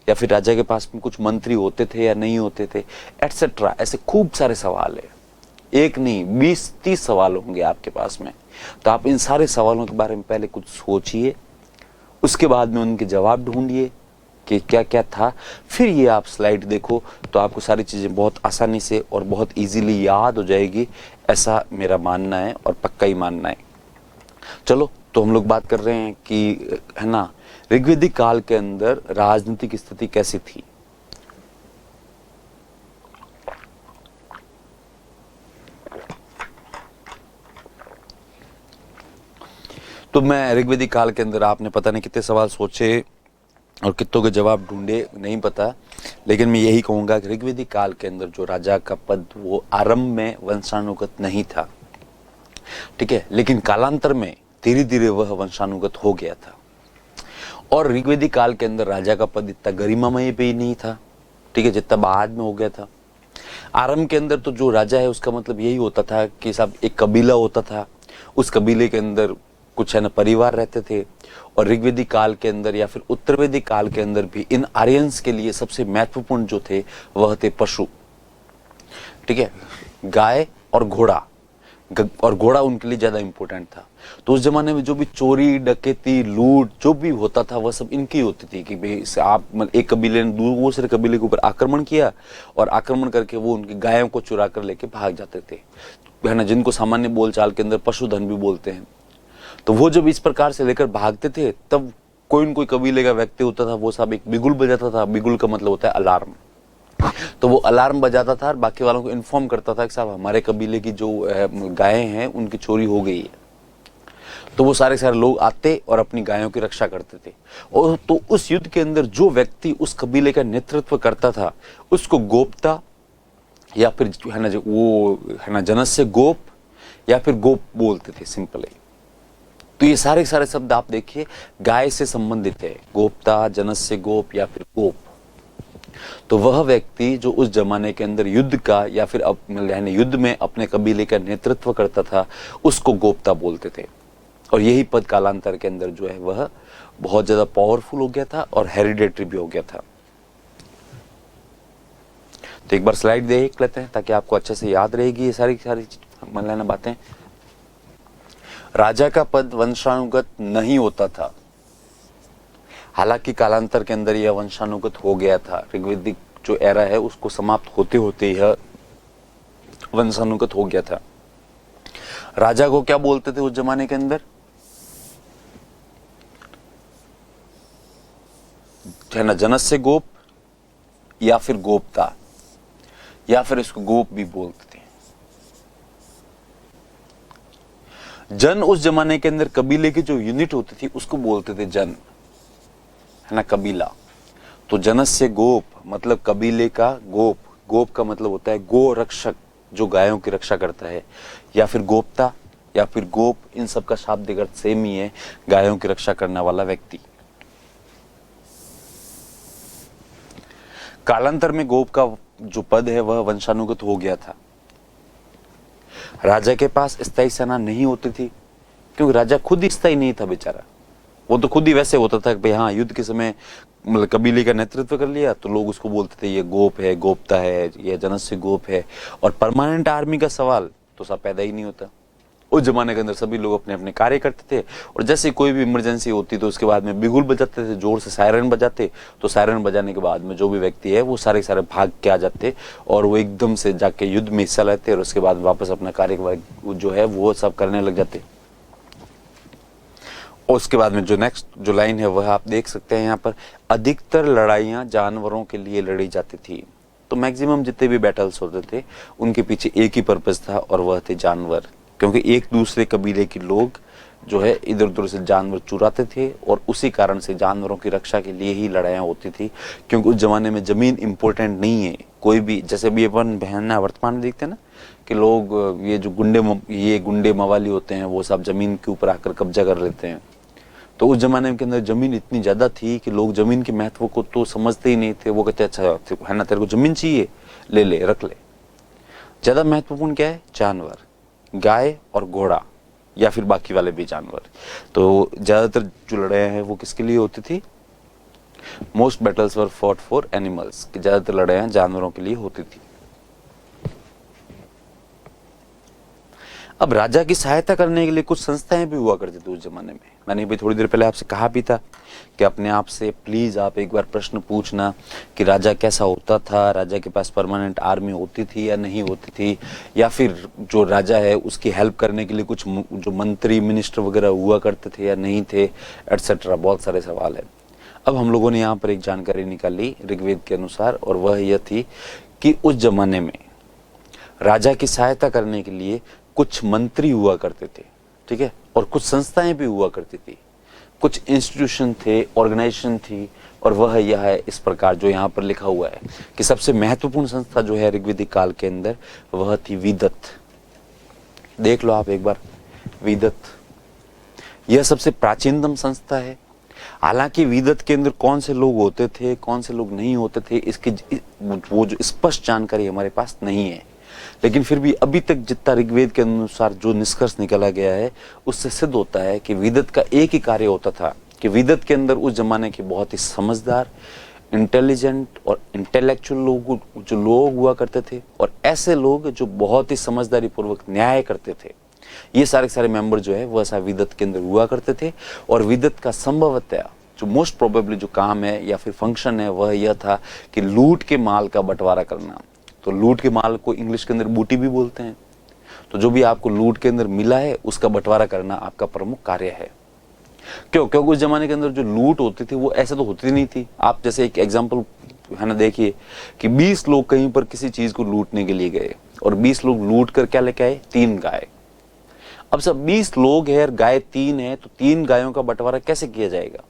या फिर राजा के पास में कुछ मंत्री होते थे या नहीं होते थे, एटसेट्रा। ऐसे खूब सारे सवाल है, एक नहीं 20-30 सवाल होंगे आपके पास में। तो आप इन सारे सवालों के बारे में पहले कुछ सोचिए, उसके बाद में उनके जवाब ढूंढिए कि क्या क्या था। फिर ये आप स्लाइड देखो तो आपको सारी चीजें बहुत आसानी से और बहुत इजीली याद हो जाएगी, ऐसा मेरा मानना है और पक्का ही मानना है। चलो, तो हम लोग बात कर रहे हैं कि है ना, ऋग्वेदिक काल के अंदर राजनीतिक स्थिति कैसी थी। तो मैं ऋग्वेदिक काल के अंदर आपने पता नहीं कितने सवाल सोचे और कितनों के जवाब ढूंढे नहीं पता, लेकिन मैं यही कहूंगा कि ऋग्वेदिक काल के अंदर जो राजा का पद वो आरंभ में वंशानुगत नहीं था, ठीक है, लेकिन कालांतर में धीरे धीरे वह वंशानुगत हो गया था। और ऋग्वेदिक काल के अंदर राजा का पद इतना गरिमामय भी नहीं था, ठीक है, जितना बाद में हो गया था। आरंभ के अंदर तो जो राजा है उसका मतलब यही होता था कि साहब एक कबीला होता था उस कबीले के अंदर कुछ है ना परिवार रहते थे, और ऋग्वेदिक काल के अंदर या फिर उत्तरवेदिक काल के अंदर भी इन आर्यंस के लिए सबसे महत्वपूर्ण जो थे वह थे पशु। ठीक है, गाय और घोड़ा, और घोड़ा उनके लिए ज्यादा इंपॉर्टेंट था। तो उस जमाने में जो भी चोरी डकैती लूट जो भी होता था वह सब इनकी होती थी कि भाई आप एक कबीले ने दूसरे कबीले के ऊपर आक्रमण किया और आक्रमण करके वो उनकी गायों को चुरा कर लेके भाग जाते थे, है ना, जिनको सामान्य बोलचाल के अंदर पशुधन भी बोलते हैं। तो वो जब इस प्रकार से लेकर भागते थे तब कोई न कोई कबीले का व्यक्ति होता था, वो सब एक बिगुल बजाता था। बिगुल का मतलब होता है अलार्म। तो वो अलार्म बजाता था और बाकी वालों को इन्फॉर्म करता था कि साहब हमारे कबीले की जो गायें हैं उनकी चोरी हो गई है। तो वो सारे लोग आते और अपनी गायों की रक्षा करते थे। और तो उस युद्ध के अंदर जो व्यक्ति उस कबीले का नेतृत्व करता था उसको गोपता या फिर है ना जो वो है ना जनस्य गोप या फिर गोप बोलते थे सिंपल है। तो ये सारे शब्द आप देखिए गाय से संबंधित है, गोपता, जनस्य गोप या फिर गोप। तो वह व्यक्ति जो उस जमाने के अंदर युद्ध का या फिर युद्ध में अपने कबीले का नेतृत्व करता था उसको गोपता बोलते थे। और यही पद कालांतर के अंदर जो है वह बहुत ज्यादा पावरफुल हो गया था और हेरिडेटरी भी हो गया था। तो एक बार स्लाइड देख लेते हैं ताकि आपको अच्छे से याद रहेगी ये सारी मौलाना बातें। राजा का पद वंशानुगत नहीं होता था, हालांकि कालांतर के अंदर यह वंशानुगत हो गया था। ऋग्वेदिक जो एरा है उसको समाप्त होते होते यह वंशानुगत हो गया था। राजा को क्या बोलते थे उस जमाने के अंदर, है ना, जनस्य गोप या फिर गोपता या फिर इसको गोप भी बोलते थे। जन उस जमाने के अंदर कबीले की जो यूनिट होती थी उसको बोलते थे जन, है ना, कबीला। तो जनस्य गोप मतलब कबीले का गोप, गोप का मतलब होता है गो रक्षक जो गायों की रक्षा करता है, या फिर गोपता या फिर गोप, इन सब का शाब्दिक अर्थ सेम ही है, गायों की रक्षा करने वाला व्यक्ति। कालांतर में गोप का जो पद है वह वंशानुगत हो गया था। राजा के पास स्थायी सेना नहीं होती थी क्योंकि राजा खुद ही स्थायी नहीं था बेचारा। वो तो खुद ही वैसे होता था कि भाई हाँ युद्ध के समय मतलब कबीले का नेतृत्व कर लिया तो लोग उसको बोलते थे ये गोप है, गोपता है, ये जनस्य गोप है। और परमानेंट आर्मी का सवाल तो सब पैदा ही नहीं होता। उस जमाने के अंदर सभी लोग अपने अपने कार्य करते थे और जैसे कोई भी इमरजेंसी होती तो उसके बाद में बिगुल बजाते थे, जोर से सायरन बजाते। तो सायरन बजाने के बाद में जो भी व्यक्ति है वो सारे भाग के आ जाते और वो एकदम से जाके युद्ध में हिस्सा लेते और उसके बाद वापस अपना कार्य जो है वो सब करने लग जाते। और उसके बाद में जो नेक्स्ट जो लाइन है वह आप देख सकते हैं यहाँ पर, अधिकतर लड़ाइयां जानवरों के लिए लड़ी जाती थी। तो मैक्सिमम जितने भी बैटल्स होते थे उनके पीछे एक ही पर्पस था और वह थे जानवर, क्योंकि एक दूसरे कबीले के लोग जो है इधर उधर से जानवर चुराते थे और उसी कारण से जानवरों की रक्षा के लिए ही लड़ाइयाँ होती थी। क्योंकि उस जमाने में जमीन इंपॉर्टेंट नहीं है कोई भी, जैसे भी अपन बहन वर्तमान में देखते हैं ना कि लोग ये जो गुंडे मवाली होते हैं वो सब जमीन के ऊपर आकर कब्जा कर लेते हैं। तो उस जमाने के अंदर जमीन इतनी ज्यादा थी कि लोग जमीन के महत्व को तो समझते ही नहीं थे। वो कहते अच्छा है ना, तेरे को जमीन चाहिए, ले ले रख ले। ज्यादा महत्वपूर्ण क्या है, जानवर, गाय और घोड़ा या फिर बाकी वाले भी जानवर। तो ज्यादातर जो लड़ाइयां हैं वो किसके लिए होती थी, most battles were fought for animals, कि ज्यादातर लड़ाइयां जानवरों के लिए होती थी। अब राजा की सहायता करने के लिए कुछ संस्थाएं भी हुआ करती थी उस जमाने में। मैंने भी थोड़ी देर पहले आपसे कहा भी था कि अपने आप से प्लीज आप एक बार प्रश्न पूछना कि राजा कैसा होता था, राजा के पास परमानेंट आर्मी होती थी या नहीं होती थी, या फिर जो राजा है उसकी हेल्प करने के लिए कुछ जो मंत्री मिनिस्टर वगैरह हुआ करते थे या नहीं थे, एटसेट्रा। बहुत सारे सवाल है। अब हम लोगों ने यहाँ पर एक जानकारी निकाली ऋग्वेद के अनुसार, और वह यह थी कि उस जमाने में राजा की सहायता करने के लिए कुछ मंत्री हुआ करते थे, ठीक है, और कुछ संस्थाएं भी हुआ करती थी, कुछ इंस्टीट्यूशन थे, ऑर्गेनाइजेशन थी। और वह यह है इस प्रकार जो यहाँ पर लिखा हुआ है कि सबसे महत्वपूर्ण संस्था जो है ऋग्वेदिक काल के अंदर वह थी विदत। देख लो आप एक बार, विदत यह सबसे प्राचीनतम संस्था है। हालांकि विदत के अंदर कौन से लोग होते थे, कौन से लोग नहीं होते थे, इसकी वो जो स्पष्ट जानकारी हमारे पास नहीं है। लेकिन फिर भी अभी तक जितना ऋग्वेद के अनुसार जो निष्कर्ष निकाला गया है उससे सिद्ध होता है कि विदत का एक ही कार्य होता था कि विदत के अंदर उस जमाने के बहुत ही समझदार, इंटेलिजेंट और इंटेलेक्चुअल लोग हुआ करते थे, और ऐसे लोग जो बहुत ही समझदारी पूर्वक न्याय करते थे, ये सारे सारे मेंबर जो है वह विदत के अंदर हुआ करते थे। और विदत का संभवतः जो मोस्ट प्रोबेबली जो काम है या फिर फंक्शन है वह यह था कि लूट के माल का बंटवारा करना। तो लूट के माल को इंग्लिश के अंदर बूटी भी बोलते हैं। तो जो भी आपको लूट के अंदर मिला है उसका बंटवारा करना आपका प्रमुख कार्य है। क्योंकि उस जमाने के अंदर जो लूट होती थी वो ऐसे तो होती नहीं थी। आप जैसे एक एग्जांपल है ना, देखिए कि 20 लोग कहीं पर किसी चीज को लूटने के लिए गए और 20 लोग लूट कर क्या लेके आए, 3 गाय। अब सब 20 लोग हैं और गाय 3 है, तो 3 गायों का बंटवारा कैसे किया जाएगा,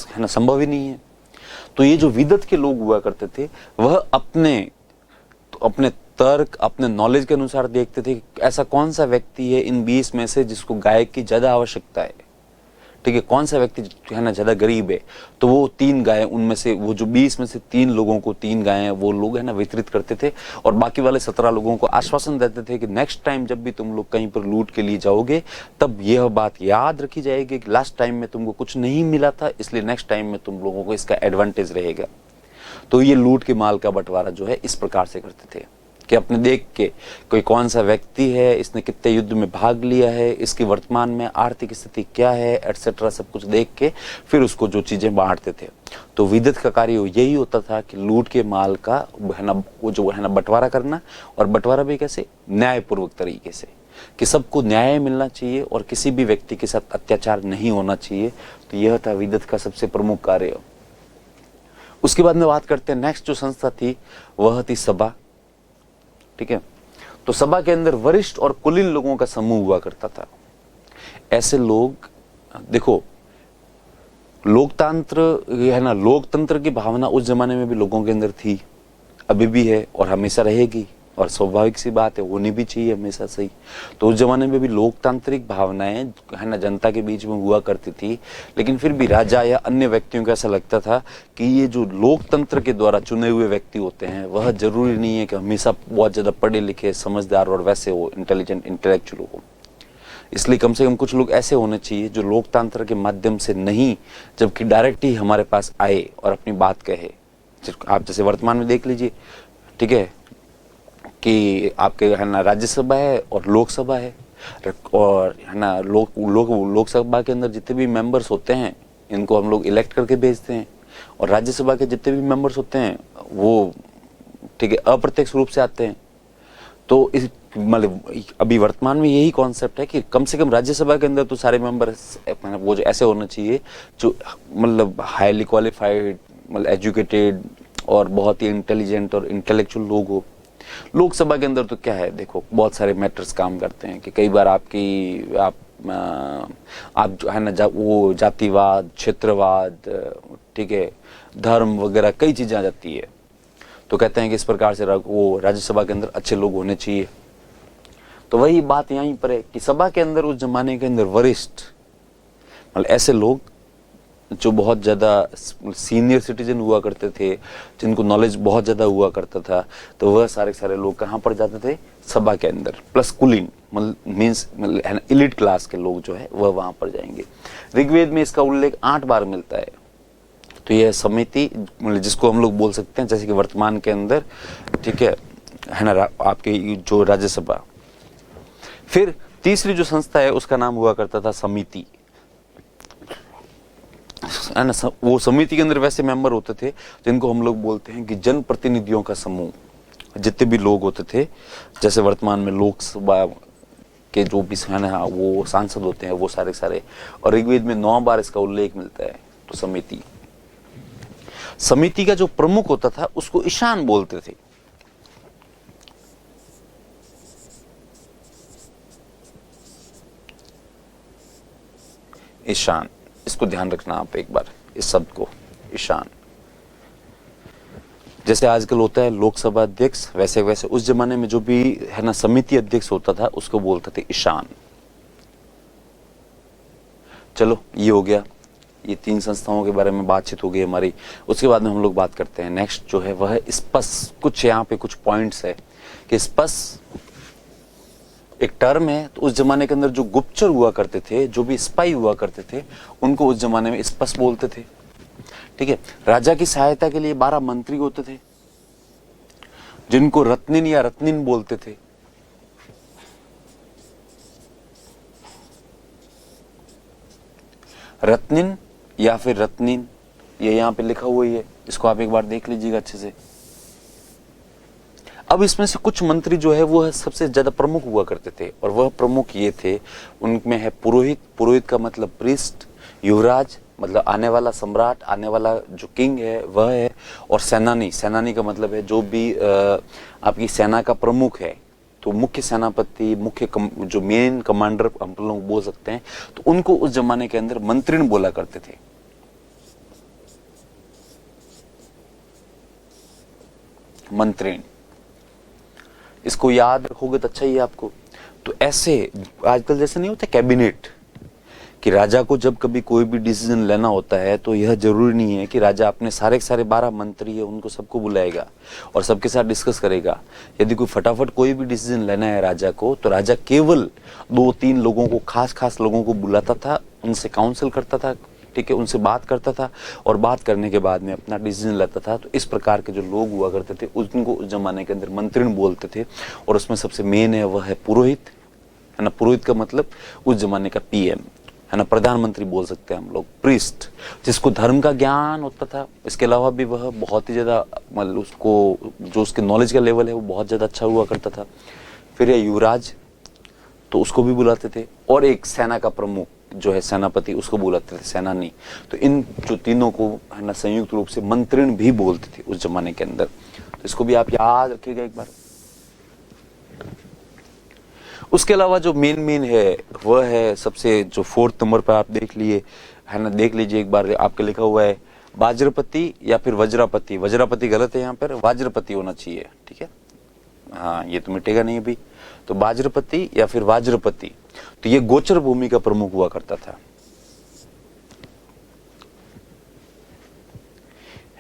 है ना, संभव ही नहीं है। तो ये जो विदत के लोग हुआ करते थे वह अपने तर्क, अपने नॉलेज के अनुसार देखते थे कि ऐसा कौन सा व्यक्ति है इन 20 में से जिसको गाय की ज्यादा आवश्यकता है, ठीक है, कौन सा व्यक्ति है ना ज्यादा गरीब है। तो वो 3 गाय उनमें से, वो जो 20 में से 3 लोगों को 3 गायें वो लोग है ना वितरित करते थे, और बाकी वाले 17 लोगों को आश्वासन देते थे कि नेक्स्ट टाइम जब भी तुम लोग कहीं पर लूट के लिए जाओगे तब यह बात याद रखी जाएगी कि लास्ट टाइम में तुमको कुछ नहीं मिला था, इसलिए नेक्स्ट टाइम में तुम लोगों को इसका एडवांटेज रहेगा। तो ये लूट के माल का बंटवारा जो है इस प्रकार से करते थे कि अपने देख के कोई कौन सा व्यक्ति है, इसने कितने युद्ध में भाग लिया है, इसकी वर्तमान में आर्थिक स्थिति क्या है, एटसेट्रा, सब कुछ देख के फिर उसको जो चीजें बांटते थे। तो विदत का कार्य यही होता था कि लूट के माल का है ना वो जो है ना बंटवारा करना, और बंटवारा भी कैसे, न्यायपूर्वक तरीके से, कि सबको न्याय मिलना चाहिए और किसी भी व्यक्ति के साथ अत्याचार नहीं होना चाहिए। तो यह था विदत का सबसे प्रमुख कार्य। उसके बाद में बात करते हैं नेक्स्ट जो संस्था थी वह थी सभा, ठीक है। तो सभा के अंदर वरिष्ठ और कुलीन लोगों का समूह हुआ करता था। ऐसे लोग, देखो लोकतंत्र है ना, लोकतंत्र की भावना उस जमाने में भी लोगों के अंदर थी, अभी भी है और हमेशा रहेगी, और स्वाभाविक सी बात है, होनी भी चाहिए हमेशा सही। तो उस जमाने में भी लोकतांत्रिक भावनाएं है ना जनता के बीच में हुआ करती थी। लेकिन फिर भी राजा या अन्य व्यक्तियों को ऐसा लगता था कि ये जो लोकतंत्र के द्वारा चुने हुए व्यक्ति होते हैं वह जरूरी नहीं है कि हमेशा बहुत ज्यादा पढ़े लिखे, समझदार और वैसे हो, इंटेलिजेंट, इंटेलेक्चुअल हो। इसलिए कम से कम कुछ लोग ऐसे होने चाहिए जो लोकतंत्र के माध्यम से नहीं, जबकि डायरेक्ट ही हमारे पास आए और अपनी बात कहे। आप जैसे वर्तमान में देख लीजिए, ठीक है, कि आपके है ना राज्यसभा है और लोकसभा है, और है ना लोकसभा के अंदर जितने भी मेंबर्स होते हैं इनको हम लोग इलेक्ट करके भेजते हैं, और राज्यसभा के जितने भी मेंबर्स होते हैं वो, ठीक है, अप्रत्यक्ष रूप से आते हैं। तो इस मतलब अभी वर्तमान में यही कॉन्सेप्ट है कि कम से कम राज्यसभा के अंदर तो सारे मेंबर वो जो ऐसे होना चाहिए जो मतलब हाईली क्वालिफाइड, मतलब एजुकेटेड और बहुत ही इंटेलिजेंट और इंटेलेक्चुअल लोग हो। लोकसभा के अंदर तो क्या है, देखो बहुत सारे मैटर्स काम करते हैं कि कई बार आप जो है ना वो जातिवाद, क्षेत्रवाद, ठीक है, धर्म वगैरह कई चीजें आ जाती है। तो कहते हैं कि इस प्रकार से वो राज्यसभा के अंदर अच्छे लोग होने चाहिए। तो वही बात यहीं पर है कि सभा के अंदर उस जमाने के अंदर वरिष्ठ, मतलब ऐसे लोग जो बहुत ज्यादा सीनियर सिटीजन हुआ करते थे, जिनको नॉलेज बहुत ज्यादा हुआ करता था, तो वह सारे लोग कहाँ पर जाते थे, सभा के अंदर, प्लस कुलीन मीन्स इलिट क्लास के लोग जो है वह वहां पर जाएंगे। ऋग्वेद में इसका उल्लेख 8 बार मिलता है। तो यह समिति, मतलब जिसको हम लोग बोल सकते हैं जैसे कि वर्तमान के अंदर, ठीक है ना, आपके जो राज्यसभा। फिर तीसरी जो संस्था है उसका नाम हुआ करता था समिति, है ना। वो समिति के अंदर वैसे मेंबर होते थे जिनको हम लोग बोलते हैं कि जन प्रतिनिधियों का समूह। जितने भी लोग होते थे, जैसे वर्तमान में लोकसभा के जो भी है ना वो सांसद होते हैं वो सारे, और ऋग्वेद में 9 बार इसका उल्लेख मिलता है। तो समिति का जो प्रमुख होता था उसको ईशान बोलते थे। ईशान, इसको ध्यान रखना आप एक बार, इस शब्द को, ईशान। जैसे आजकल होता है लोकसभा अध्यक्ष, वैसे वैसे उस जमाने में जो भी है ना समिति अध्यक्ष होता था उसको बोलते थे ईशान। चलो ये हो गया। ये 3 संस्थाओं के बारे में बातचीत हो गई हमारी। उसके बाद में हम लोग बात करते हैं नेक्स्ट जो है वह है स्पस। कुछ यहाँ पे कुछ पॉइंट्स है कि स्पस एक टर्म है। तो उस जमाने के अंदर जो गुप्तचर हुआ करते थे, जो भी स्पाई हुआ करते थे, उनको उस जमाने में स्पस बोलते थे। ठीक है। राजा की सहायता के लिए 12 मंत्री होते थे जिनको रत्निन या रत्निन बोलते थे। रत्निन या फिर रत्निन, ये यहां पे लिखा हुआ ही है, इसको आप एक बार देख लीजिएगा अच्छे से। अब इसमें से कुछ मंत्री जो है वो सबसे ज्यादा प्रमुख हुआ करते थे, और वह प्रमुख ये थे, उनमें है पुरोहित। पुरोहित का मतलब प्रीस्ट, युवराज मतलब आने वाला सम्राट, आने वाला जो किंग है वह है, और सेनानी। सेनानी का मतलब है जो भी आपकी सेना का प्रमुख है, तो मुख्य सेनापति, मुख्य जो मेन कमांडर हम लोग बोल सकते हैं, तो उनको उस जमाने के अंदर मंत्रिण बोला करते थे। मंत्रिण, इसको याद रखोगे तो अच्छा ही है आपको। तो ऐसे आजकल जैसे नहीं होता कैबिनेट, कि राजा को जब कभी कोई भी डिसीजन लेना होता है तो यह जरूरी नहीं है कि राजा अपने सारे 12 मंत्री है उनको सबको बुलाएगा और सबके साथ डिस्कस करेगा। यदि कोई फटाफट कोई भी डिसीजन लेना है राजा को, तो राजा केवल 2-3 लोगों को, खास लोगों को बुलाता था, उनसे काउंसिल करता था, ठीक है, उनसे बात करता था, और बात करने के बाद में अपना डिसीजन लेता था। तो इस प्रकार के जो लोग हुआ करते थे उनको उस जमाने के अंदर मंत्रिण बोलते थे। और उसमें सबसे मेन है वह है पुरोहित, है ना। पुरोहित का मतलब उस जमाने का पीएम, है ना, प्रधानमंत्री बोल सकते हैं हम लोग। प्रीस्ट, जिसको धर्म का ज्ञान होता था, इसके अलावा भी वह बहुत ही ज्यादा मतलब उसको जो उसके नॉलेज का लेवल है वो बहुत ज्यादा अच्छा हुआ करता था। फिर है युवराज, तो उसको भी बुलाते थे, और एक सेना का प्रमुख जो है सेनापति, उसको बुलाते थे सेनानी। तो इन जो तीनों को है ना संयुक्त रूप से मंत्रिण भी बोलते थे उस जमाने के अंदर। तो इसको भी आप याद रखिएगा एक बार। उसके अलावा जो मेन है वह है सबसे जो 4th नंबर पर आप देख लिए, है ना, देख लीजिए एक बार, आपके लिखा हुआ है वाज्रपति या फिर वज्रापति। वज्रापति गलत है, यहाँ पर वाज्रपति होना चाहिए, ठीक है। हाँ, ये तो मिटेगा नहीं अभी। तो वाज्रपति या फिर वाज्रपति, तो ये गोचर भूमि का प्रमुख हुआ करता था।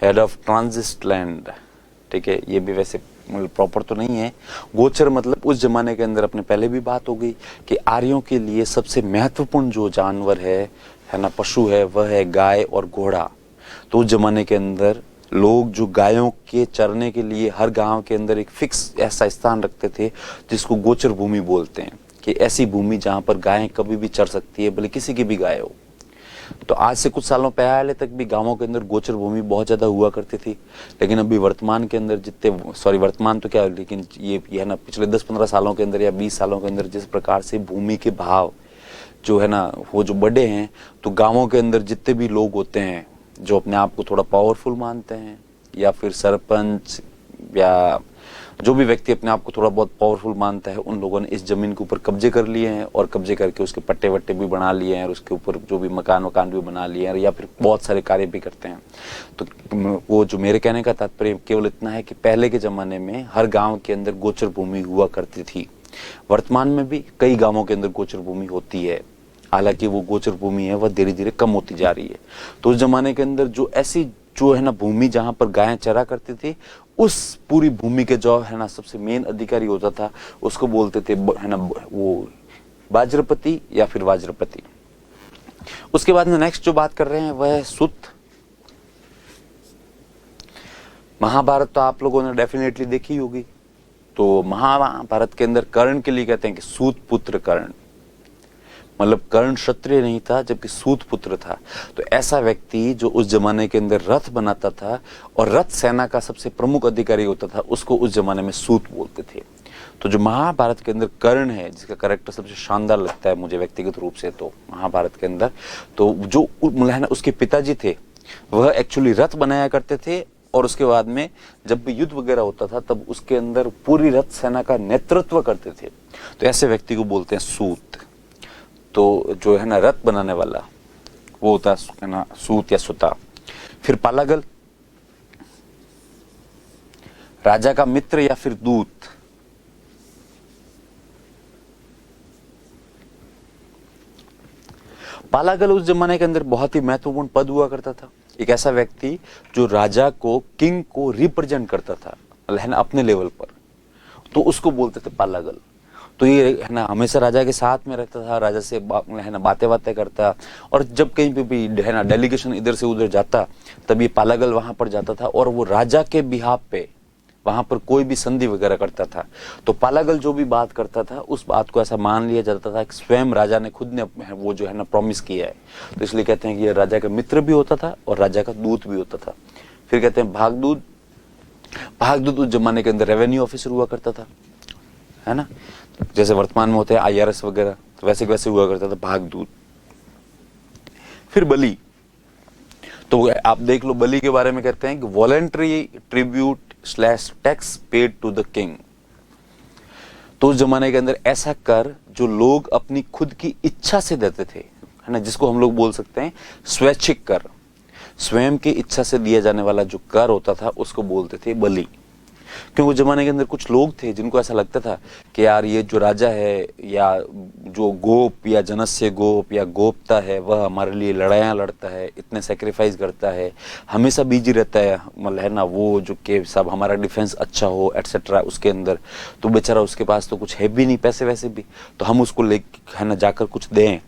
हेड ऑफ ट्रांजिट लैंड, ठीक है। ये भी वैसे प्रॉपर तो नहीं है। गोचर मतलब उस जमाने के अंदर, अपने पहले भी बात हो गई कि आर्यों के लिए सबसे महत्वपूर्ण जो जानवर है ना, पशु है, वह है गाय और घोड़ा। तो उस जमाने के अंदर लोग जो गायों के चरने के लिए हर गांव के अंदर एक फिक्स ऐसा स्थान रखते थे जिसको गोचर भूमि बोलते हैं, कि ऐसी भूमि जहां पर गायें कभी भी चर सकती है, भले किसी की भी गाय हो। तो आज से कुछ सालों पहले तक भी गांवों के अंदर गोचर भूमि बहुत ज्यादा हुआ करती थी, लेकिन अभी वर्तमान के अंदर वर्तमान तो क्या, लेकिन ये है ना पिछले 10-15 सालों के अंदर या 20 सालों के अंदर जिस प्रकार से भूमि के भाव जो है ना वो जो बढ़े हैं, तो गांवों के अंदर जितने भी लोग होते हैं जो अपने आप को थोड़ा पावरफुल मानते हैं, या फिर सरपंच या जो भी व्यक्ति अपने आप को थोड़ा बहुत पावरफुल मानता है, उन लोगों ने इस जमीन के ऊपर कब्जे कर लिए हैं, और कब्जे करके उसके पट्टे वट्टे भी बना लिए हैं, और उसके ऊपर जो भी मकान वकान भी बना लिए हैं, या फिर बहुत सारे कार्य भी करते हैं। तो वो जो मेरे कहने का तात्पर्य केवल इतना है कि पहले के जमाने में हर गांव के अंदर गोचर भूमि हुआ करती थी। वर्तमान में भी कई गांवों के अंदर गोचर भूमि होती है, हालांकि वो गोचर भूमि है वह धीरे धीरे कम होती जा रही है। तो उस जमाने के अंदर जो ऐसी जो है ना भूमि जहां पर गायें चरा करती थी, उस पूरी भूमि के जो है ना सबसे मेन अधिकारी होता था, उसको बोलते थे है ना वो वाज्रपति या फिर वाज्रपति। उसके बाद में नेक्स्ट जो बात कर रहे हैं वह है सुत। महाभारत तो आप लोगों ने डेफिनेटली देखी होगी। तो महाभारत के अंदर कर्ण के लिए कहते हैं कि सूत पुत्र कर्ण, मतलब कर्ण क्षत्रिय नहीं था जबकि सूत पुत्र था। तो ऐसा व्यक्ति जो उस जमाने के अंदर रथ बनाता था और रथ सेना का सबसे प्रमुख अधिकारी होता था, उसको उस जमाने में सूत बोलते थे। तो जो महाभारत के अंदर कर्ण है, जिसका कैरेक्टर सबसे शानदार लगता है मुझे व्यक्तिगत रूप से, तो महाभारत के अंदर तो जो उसके पिताजी थे वह एक्चुअली रथ बनाया करते थे, और उसके बाद में जब भी युद्ध वगैरह होता था तब उसके अंदर पूरी रथ सेना का नेतृत्व करते थे। तो ऐसे व्यक्ति को बोलते हैं सूत। तो जो है ना रथ बनाने वाला वो होता है ना सूत या सुता। फिर पालागल, राजा का मित्र या फिर दूत। पालागल उस जमाने के अंदर बहुत ही महत्वपूर्ण पद हुआ करता था। एक ऐसा व्यक्ति जो राजा को, किंग को रिप्रेजेंट करता था, है ना, अपने लेवल पर, तो उसको बोलते थे पालागल। तो ये है ना हमेशा राजा के साथ में रहता था, राजा से है ना बातें करता, और जब कहीं पे भी है ना डेलीगेशन इधर से उधर जाता, तब ये पालागल वहां पर जाता था और वो राजा के बिहाफ पे वहां पर कोई भी संधि वगैरह करता था। तो पालागल जो भी बात करता था उस बात को ऐसा मान लिया जाता था कि स्वयं राजा ने खुद ने वो जो है ना प्रॉमिस किया है। तो इसलिए कहते हैं कि ये राजा का मित्र भी होता था और राजा का दूत भी होता था। फिर कहते हैं भागदूत। भागदूत उस जमाने के अंदर रेवेन्यू ऑफिसर हुआ करता था, है ना, जैसे वर्तमान में होते हैं IRS वगैरह, तो वैसे वैसे हुआ करता था भागदूत। फिर बलि, तो आप देख लो बलि के बारे में कहते हैं कि voluntary tribute slash tax paid to the king. तो उस जमाने के अंदर ऐसा कर जो लोग अपनी खुद की इच्छा से देते थे, है ना, जिसको हम लोग बोल सकते हैं स्वैच्छिक कर, स्वयं की इच्छा से दिया जाने वाला जो कर होता था उसको बोलते थे बलि। क्योंकि उस जमाने के अंदर कुछ लोग थे जिनको ऐसा लगता था कि यार ये जो राजा है या जो गोप या जनस्य गोप या गोपता है वह हमारे लिए लड़ाइयाँ लड़ता है, इतने सेक्रीफाइस करता है, हमेशा बिजी रहता है, मतलब है ना, वो जो कि सब हमारा डिफेंस अच्छा हो एटसेट्रा उसके अंदर, तो बेचारा उसके पास तो कुछ है भी नहीं पैसे वैसे भी, तो हम उसको ले है ना जाकर कुछ दें।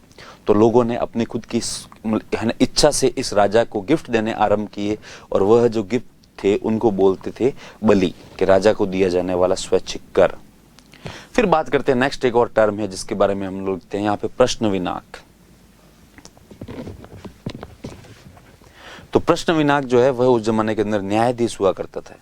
तो लोगों ने अपनी खुद की है ना इच्छा से इस राजा को गिफ्ट देने आरंभ किए, और वह जो गिफ्ट थे उनको बोलते थे बलि, कि राजा को दिया जाने वाला स्वैच्छिक कर। फिर बात करते हैं नेक्स्ट, एक और टर्म है जिसके बारे में हम लोग लिखते हैं यहाँ पे प्रश्न विनाक। तो प्रश्न विनाक जो है वह उस जमाने के अंदर न्यायाधीश हुआ करता था।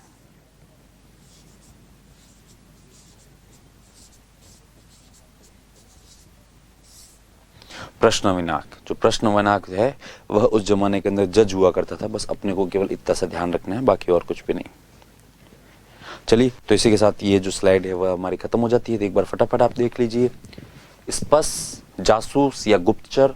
प्रश्न विनाक, जो प्रश्न विनाक है वह उस जमाने के अंदर जज हुआ करता था। बस अपने को केवल इतना सा ध्यान रखना है, बाकी और कुछ भी नहीं। चलिए, तो इसी के साथ ये जो स्लाइड है वह हमारी खत्म हो जाती है। तो एक बार फटाफट आप देख लीजिए। स्पष्ट, जासूस या गुप्तचर,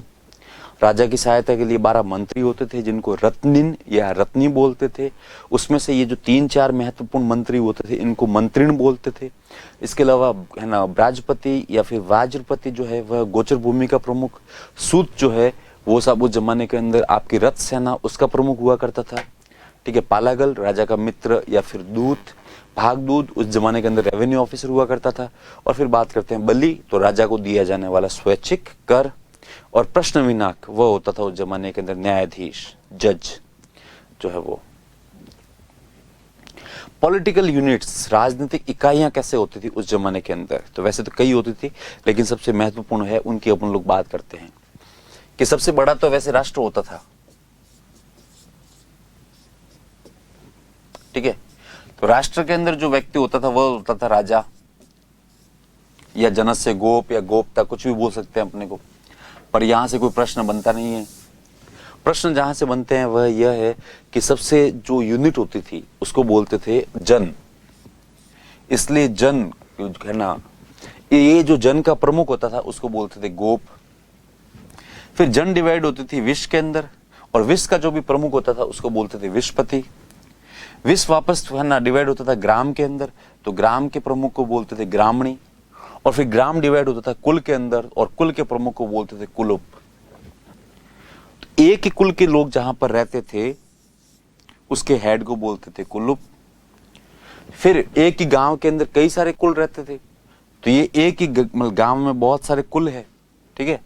राजा की सहायता के लिए 12 मंत्री होते थे जिनको रत्निन या रत्नी बोलते थे। उसमें से ये जो 3-4 महत्वपूर्ण मंत्री होते थे इनको मंत्रिण बोलते थे। इसके अलावा है ना ब्राजपति या फिर वाज्रपति जो है वह गोचर भूमि का प्रमुख, सूत जो है वो सब उस जमाने के अंदर आपकी रथ सेना उसका प्रमुख हुआ करता था। ठीक है, पालागल राजा का मित्र या फिर दूत, भागदूत उस जमाने के अंदर रेवेन्यू ऑफिसर हुआ करता था। और फिर बात करते हैं बलि, तो राजा को दिया जाने वाला स्वैच्छिक कर। और प्रश्न विनाक वो होता था उस जमाने के अंदर न्यायाधीश, जज जो है वो। पॉलिटिकल यूनिट्स, राजनीतिक इकाइयां कैसे होती थी उस जमाने के अंदर, तो वैसे तो कई होती थी, लेकिन सबसे महत्वपूर्ण है उनकी अपन लोग बात करते हैं। कि सबसे बड़ा तो वैसे राष्ट्र होता था, ठीक है, तो राष्ट्र के अंदर जो व्यक्ति होता था वह होता था राजा या जनस्य गोप या गोपता, कुछ भी बोल सकते हैं अपने को, पर यहां से कोई प्रश्न बनता नहीं है। प्रश्न जहां से बनते हैं वह यह है कि सबसे जो यूनिट होती थी उसको बोलते थे जन। इसलिए जन है ना, ये जो जन का प्रमुख होता था उसको बोलते थे गोप। फिर जन डिवाइड होती थी विश्व के अंदर, और विश्व का जो भी प्रमुख होता था उसको बोलते थे विश्वपति। विश्व वापस है ना डिवाइड होता था ग्राम के अंदर, तो ग्राम के प्रमुख को बोलते थे ग्रामणी। और फिर ग्राम डिवाइड होता था कुल के अंदर, और कुल के प्रमुख को बोलते थे कुलुप। तो एक ही कुल के लोग जहां पर रहते थे उसके हेड को बोलते थे कुलुप। फिर एक ही गांव के अंदर कई सारे कुल रहते थे, तो ये एक ही गांव में बहुत सारे कुल है, ठीक है।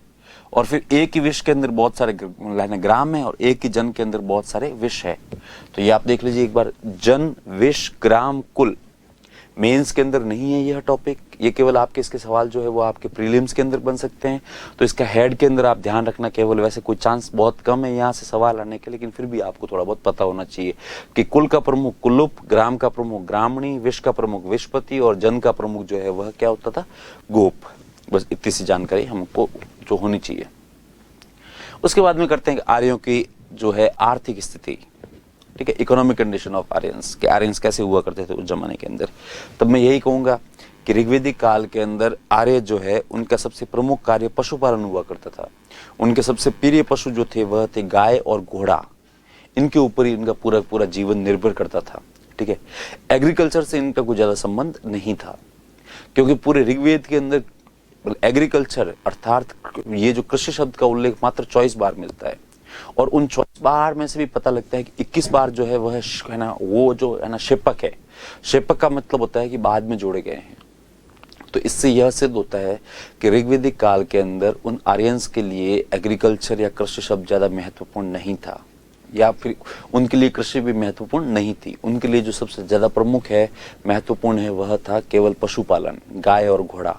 और फिर एक ही विश्व के अंदर बहुत सारे ग्राम है, और एक ही जन के अंदर बहुत सारे विश्व है। तो ये आप देख लीजिए एक बार, जन, विश्व, ग्राम, कुल। मेंस के अंदर नहीं है यह टॉपिक, ये केवल आपके इसके सवाल जो है वो आपके प्रीलिम्स के अंदर बन सकते हैं। तो इसका हेड के अंदर आप ध्यान रखना, केवल वैसे कोई चांस बहुत कम है यहाँ से सवाल आने के, लेकिन फिर भी आपको थोड़ा बहुत पता होना चाहिए कि कुल का प्रमुख कुलुप, ग्राम का प्रमुख ग्रामणी, विश्व का प्रमुख विश्वपति, और जन का प्रमुख जो है वह क्या होता था, गोप। बस इतनी सी जानकारी हमको जो होनी चाहिए। उसके बाद में करते हैं आर्यों की जो है आर्थिक स्थिति, ठीक है, इकोनॉमिक कंडीशन ऑफ आर्यंस, कि आर्यंस कैसे हुआ करते थे उस जमाने के अंदर। तब मैं यही कहूंगा कि ऋग्वेदिक काल के अंदर आर्य जो है उनका सबसे प्रमुख कार्य पशुपालन हुआ करता था। उनके सबसे प्रिय पशु जो थे वह थे गाय और घोड़ा, इनके ऊपर ही इनका पूरा पूरा जीवन निर्भर करता था, ठीक है। एग्रीकल्चर से इनका कोई ज्यादा संबंध नहीं था, क्योंकि पूरे ऋग्वेद के अंदर एग्रीकल्चर अर्थात ये जो कृषि शब्द का उल्लेख मात्र 24 बार मिलता है, और उन 24 बार में से भी पता लगता है कि 21 बार जो है वह है ना, वो जो है ना शेपक है। शेपक का मतलब होता है कि बाद में जोड़े गए हैं। तो इससे यह सिद्ध होता है कि ऋग्वैदिक काल के अंदर उन आर्यंस के लिए एग्रीकल्चर या कृषि शब्द ज्यादा महत्वपूर्ण नहीं था, या फिर उनके लिए कृषि भी महत्वपूर्ण नहीं थी। उनके लिए जो सबसे ज्यादा प्रमुख है, महत्वपूर्ण है, वह था केवल पशुपालन, गाय और घोड़ा।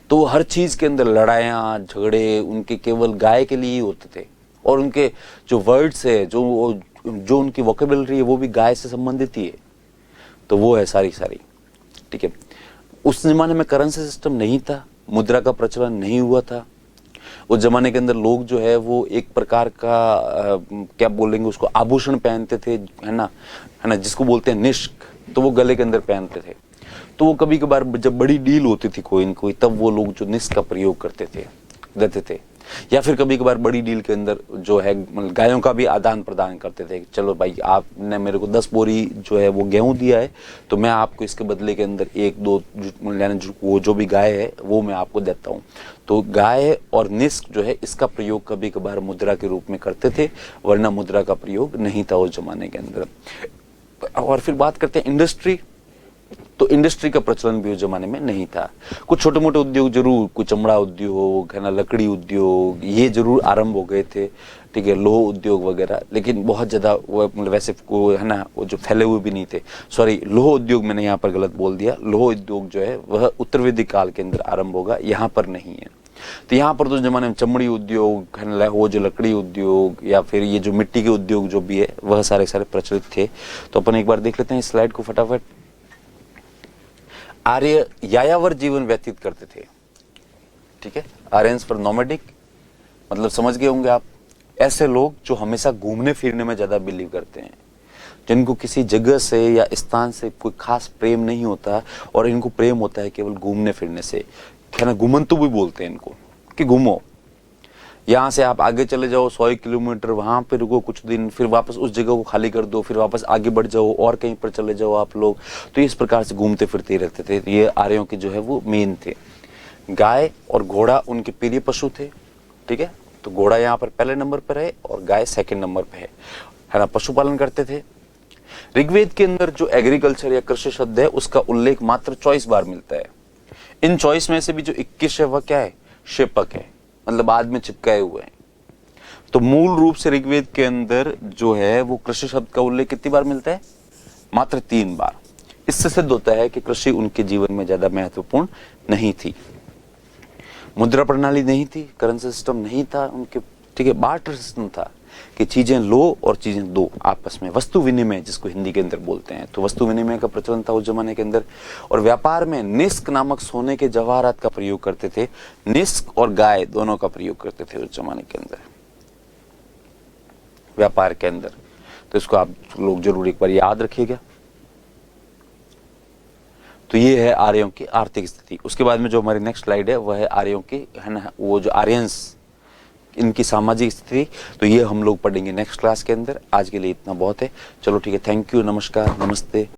तो वो हर चीज के अंदर लड़ाइयाँ झगड़े उनके केवल गाय के लिए ही होते थे, और उनके जो वर्ड्स है, जो उनकी वोकेबलरी है, वो भी गाय से संबंधित ही है। तो वो है सारी सारी, ठीक है। उस जमाने में करेंसी सिस्टम नहीं था, मुद्रा का प्रचलन नहीं हुआ था। उस जमाने के अंदर लोग जो है वो एक प्रकार का क्या बोलेंगे उसको, आभूषण पहनते थे, है ना, जिसको बोलते हैं निष्क। तो वो गले के अंदर पहनते थे। तो वो कभी कभार जब बड़ी डील होती थी कोई न कोई, तब वो लोग जो निष्क का प्रयोग करते थे, देते थे। या फिर कभी कभार बड़ी डील के अंदर जो है गायों का भी आदान प्रदान करते थे। चलो भाई, आपने मेरे को 10 बोरी जो है वो गेहूं दिया है, तो मैं आपको इसके बदले के अंदर 1-2 वो जो भी गाय है वो मैं आपको देता हूँ। तो गाय और निष्क जो है इसका प्रयोग कभी कभार मुद्रा के रूप में करते थे, वरना मुद्रा का प्रयोग नहीं था उस जमाने के अंदर। और फिर बात करते हैं इंडस्ट्री। तो इंडस्ट्री का प्रचलन भी उस जमाने में नहीं था। कुछ छोटे मोटे उद्योग जरूर, कुछ चमड़ा उद्योग, है ना, लकड़ी उद्योग, ये जरूर आरंभ हो गए थे, ठीक है, लोह उद्योग वगैरह। लेकिन बहुत ज्यादा वो मतलब वैसे को है ना, वो जो फैले हुए भी नहीं थे। सॉरी, लोह उद्योग मैंने यहाँ पर गलत बोल दिया। लोह उद्योग जो है वह उत्तर वैदिक काल के अंदर आरंभ होगा, यहाँ पर नहीं है। तो यहाँ पर तो जमाने में चमड़ी उद्योग, है ना, वो जो लकड़ी उद्योग या फिर ये जो मिट्टी के उद्योग जो भी है, वह सारे सारे प्रचलित थे। तो अपन एक बार देख लेते हैं इस स्लाइड को फटाफट। आर्य यायावर जीवन व्यतीत करते थे, ठीक है। आर्यंस पर नोमैडिक, मतलब समझ गए होंगे आप, ऐसे लोग जो हमेशा घूमने फिरने में ज्यादा बिलीव करते हैं, जिनको किसी जगह से या स्थान से कोई खास प्रेम नहीं होता, और इनको प्रेम होता है केवल घूमने फिरने से, है ना। घुमंतु भी बोलते हैं इनको, कि घूमो, यहाँ से आप आगे चले जाओ 100 किलोमीटर, वहां पे रुको कुछ दिन, फिर वापस उस जगह को खाली कर दो, फिर वापस आगे बढ़ जाओ और कहीं पर चले जाओ आप लोग। तो इस प्रकार से घूमते फिरते रहते थे। ये आर्यों के जो है वो मेन थे। गाय और घोड़ा उनके प्रिय पशु थे, ठीक है। तो घोड़ा यहाँ पर पहले नंबर पर है और गाय सेकंड नंबर पे है ना। पशुपालन करते थे। ऋग्वेद के अंदर जो एग्रीकल्चर या कृषि शब्द है उसका उल्लेख मात्र 24 बार मिलता है। इन 24 में से भी जो 21 है वह क्या है, शेपक है, मतलब बाद में चिपकाए हुए हैं। तो मूल रूप से ऋग्वेद के अंदर जो है वो कृषि शब्द का उल्लेख कितनी बार मिलता है, मात्र 3 बार। इससे सिद्ध होता है कि कृषि उनके जीवन में ज्यादा महत्वपूर्ण नहीं थी। मुद्रा प्रणाली नहीं थी, करेंसी सिस्टम नहीं था उनके, ठीक है। बार्टर सिस्टम था कि चीजें लो और चीजें दो आपस में, वस्तु विनिमय जिसको हिंदी के अंदर बोलते हैं। तो वस्तु विनिमय का प्रचलन था उस जमाने के अंदर। और व्यापार में निष्क नामक सोने के जवाहरात का प्रयोग करते थे। निष्क और गाय दोनों का प्रयोग करते थे उस जमाने के अंदर व्यापार के अंदर। तो इसको आप लोग जरूर एक बार याद रखिएगा। तो ये है आर्यों की आर्थिक स्थिति। उसके बाद में जो हमारी नेक्स्ट स्लाइड है वह है आर्यों की, है ना, वो जो आर्यंस, इनकी सामाजिक स्थिति। तो ये हम लोग पढ़ेंगे नेक्स्ट क्लास के अंदर। आज के लिए इतना बहुत है। चलो ठीक है, थैंक यू, नमस्कार, नमस्ते।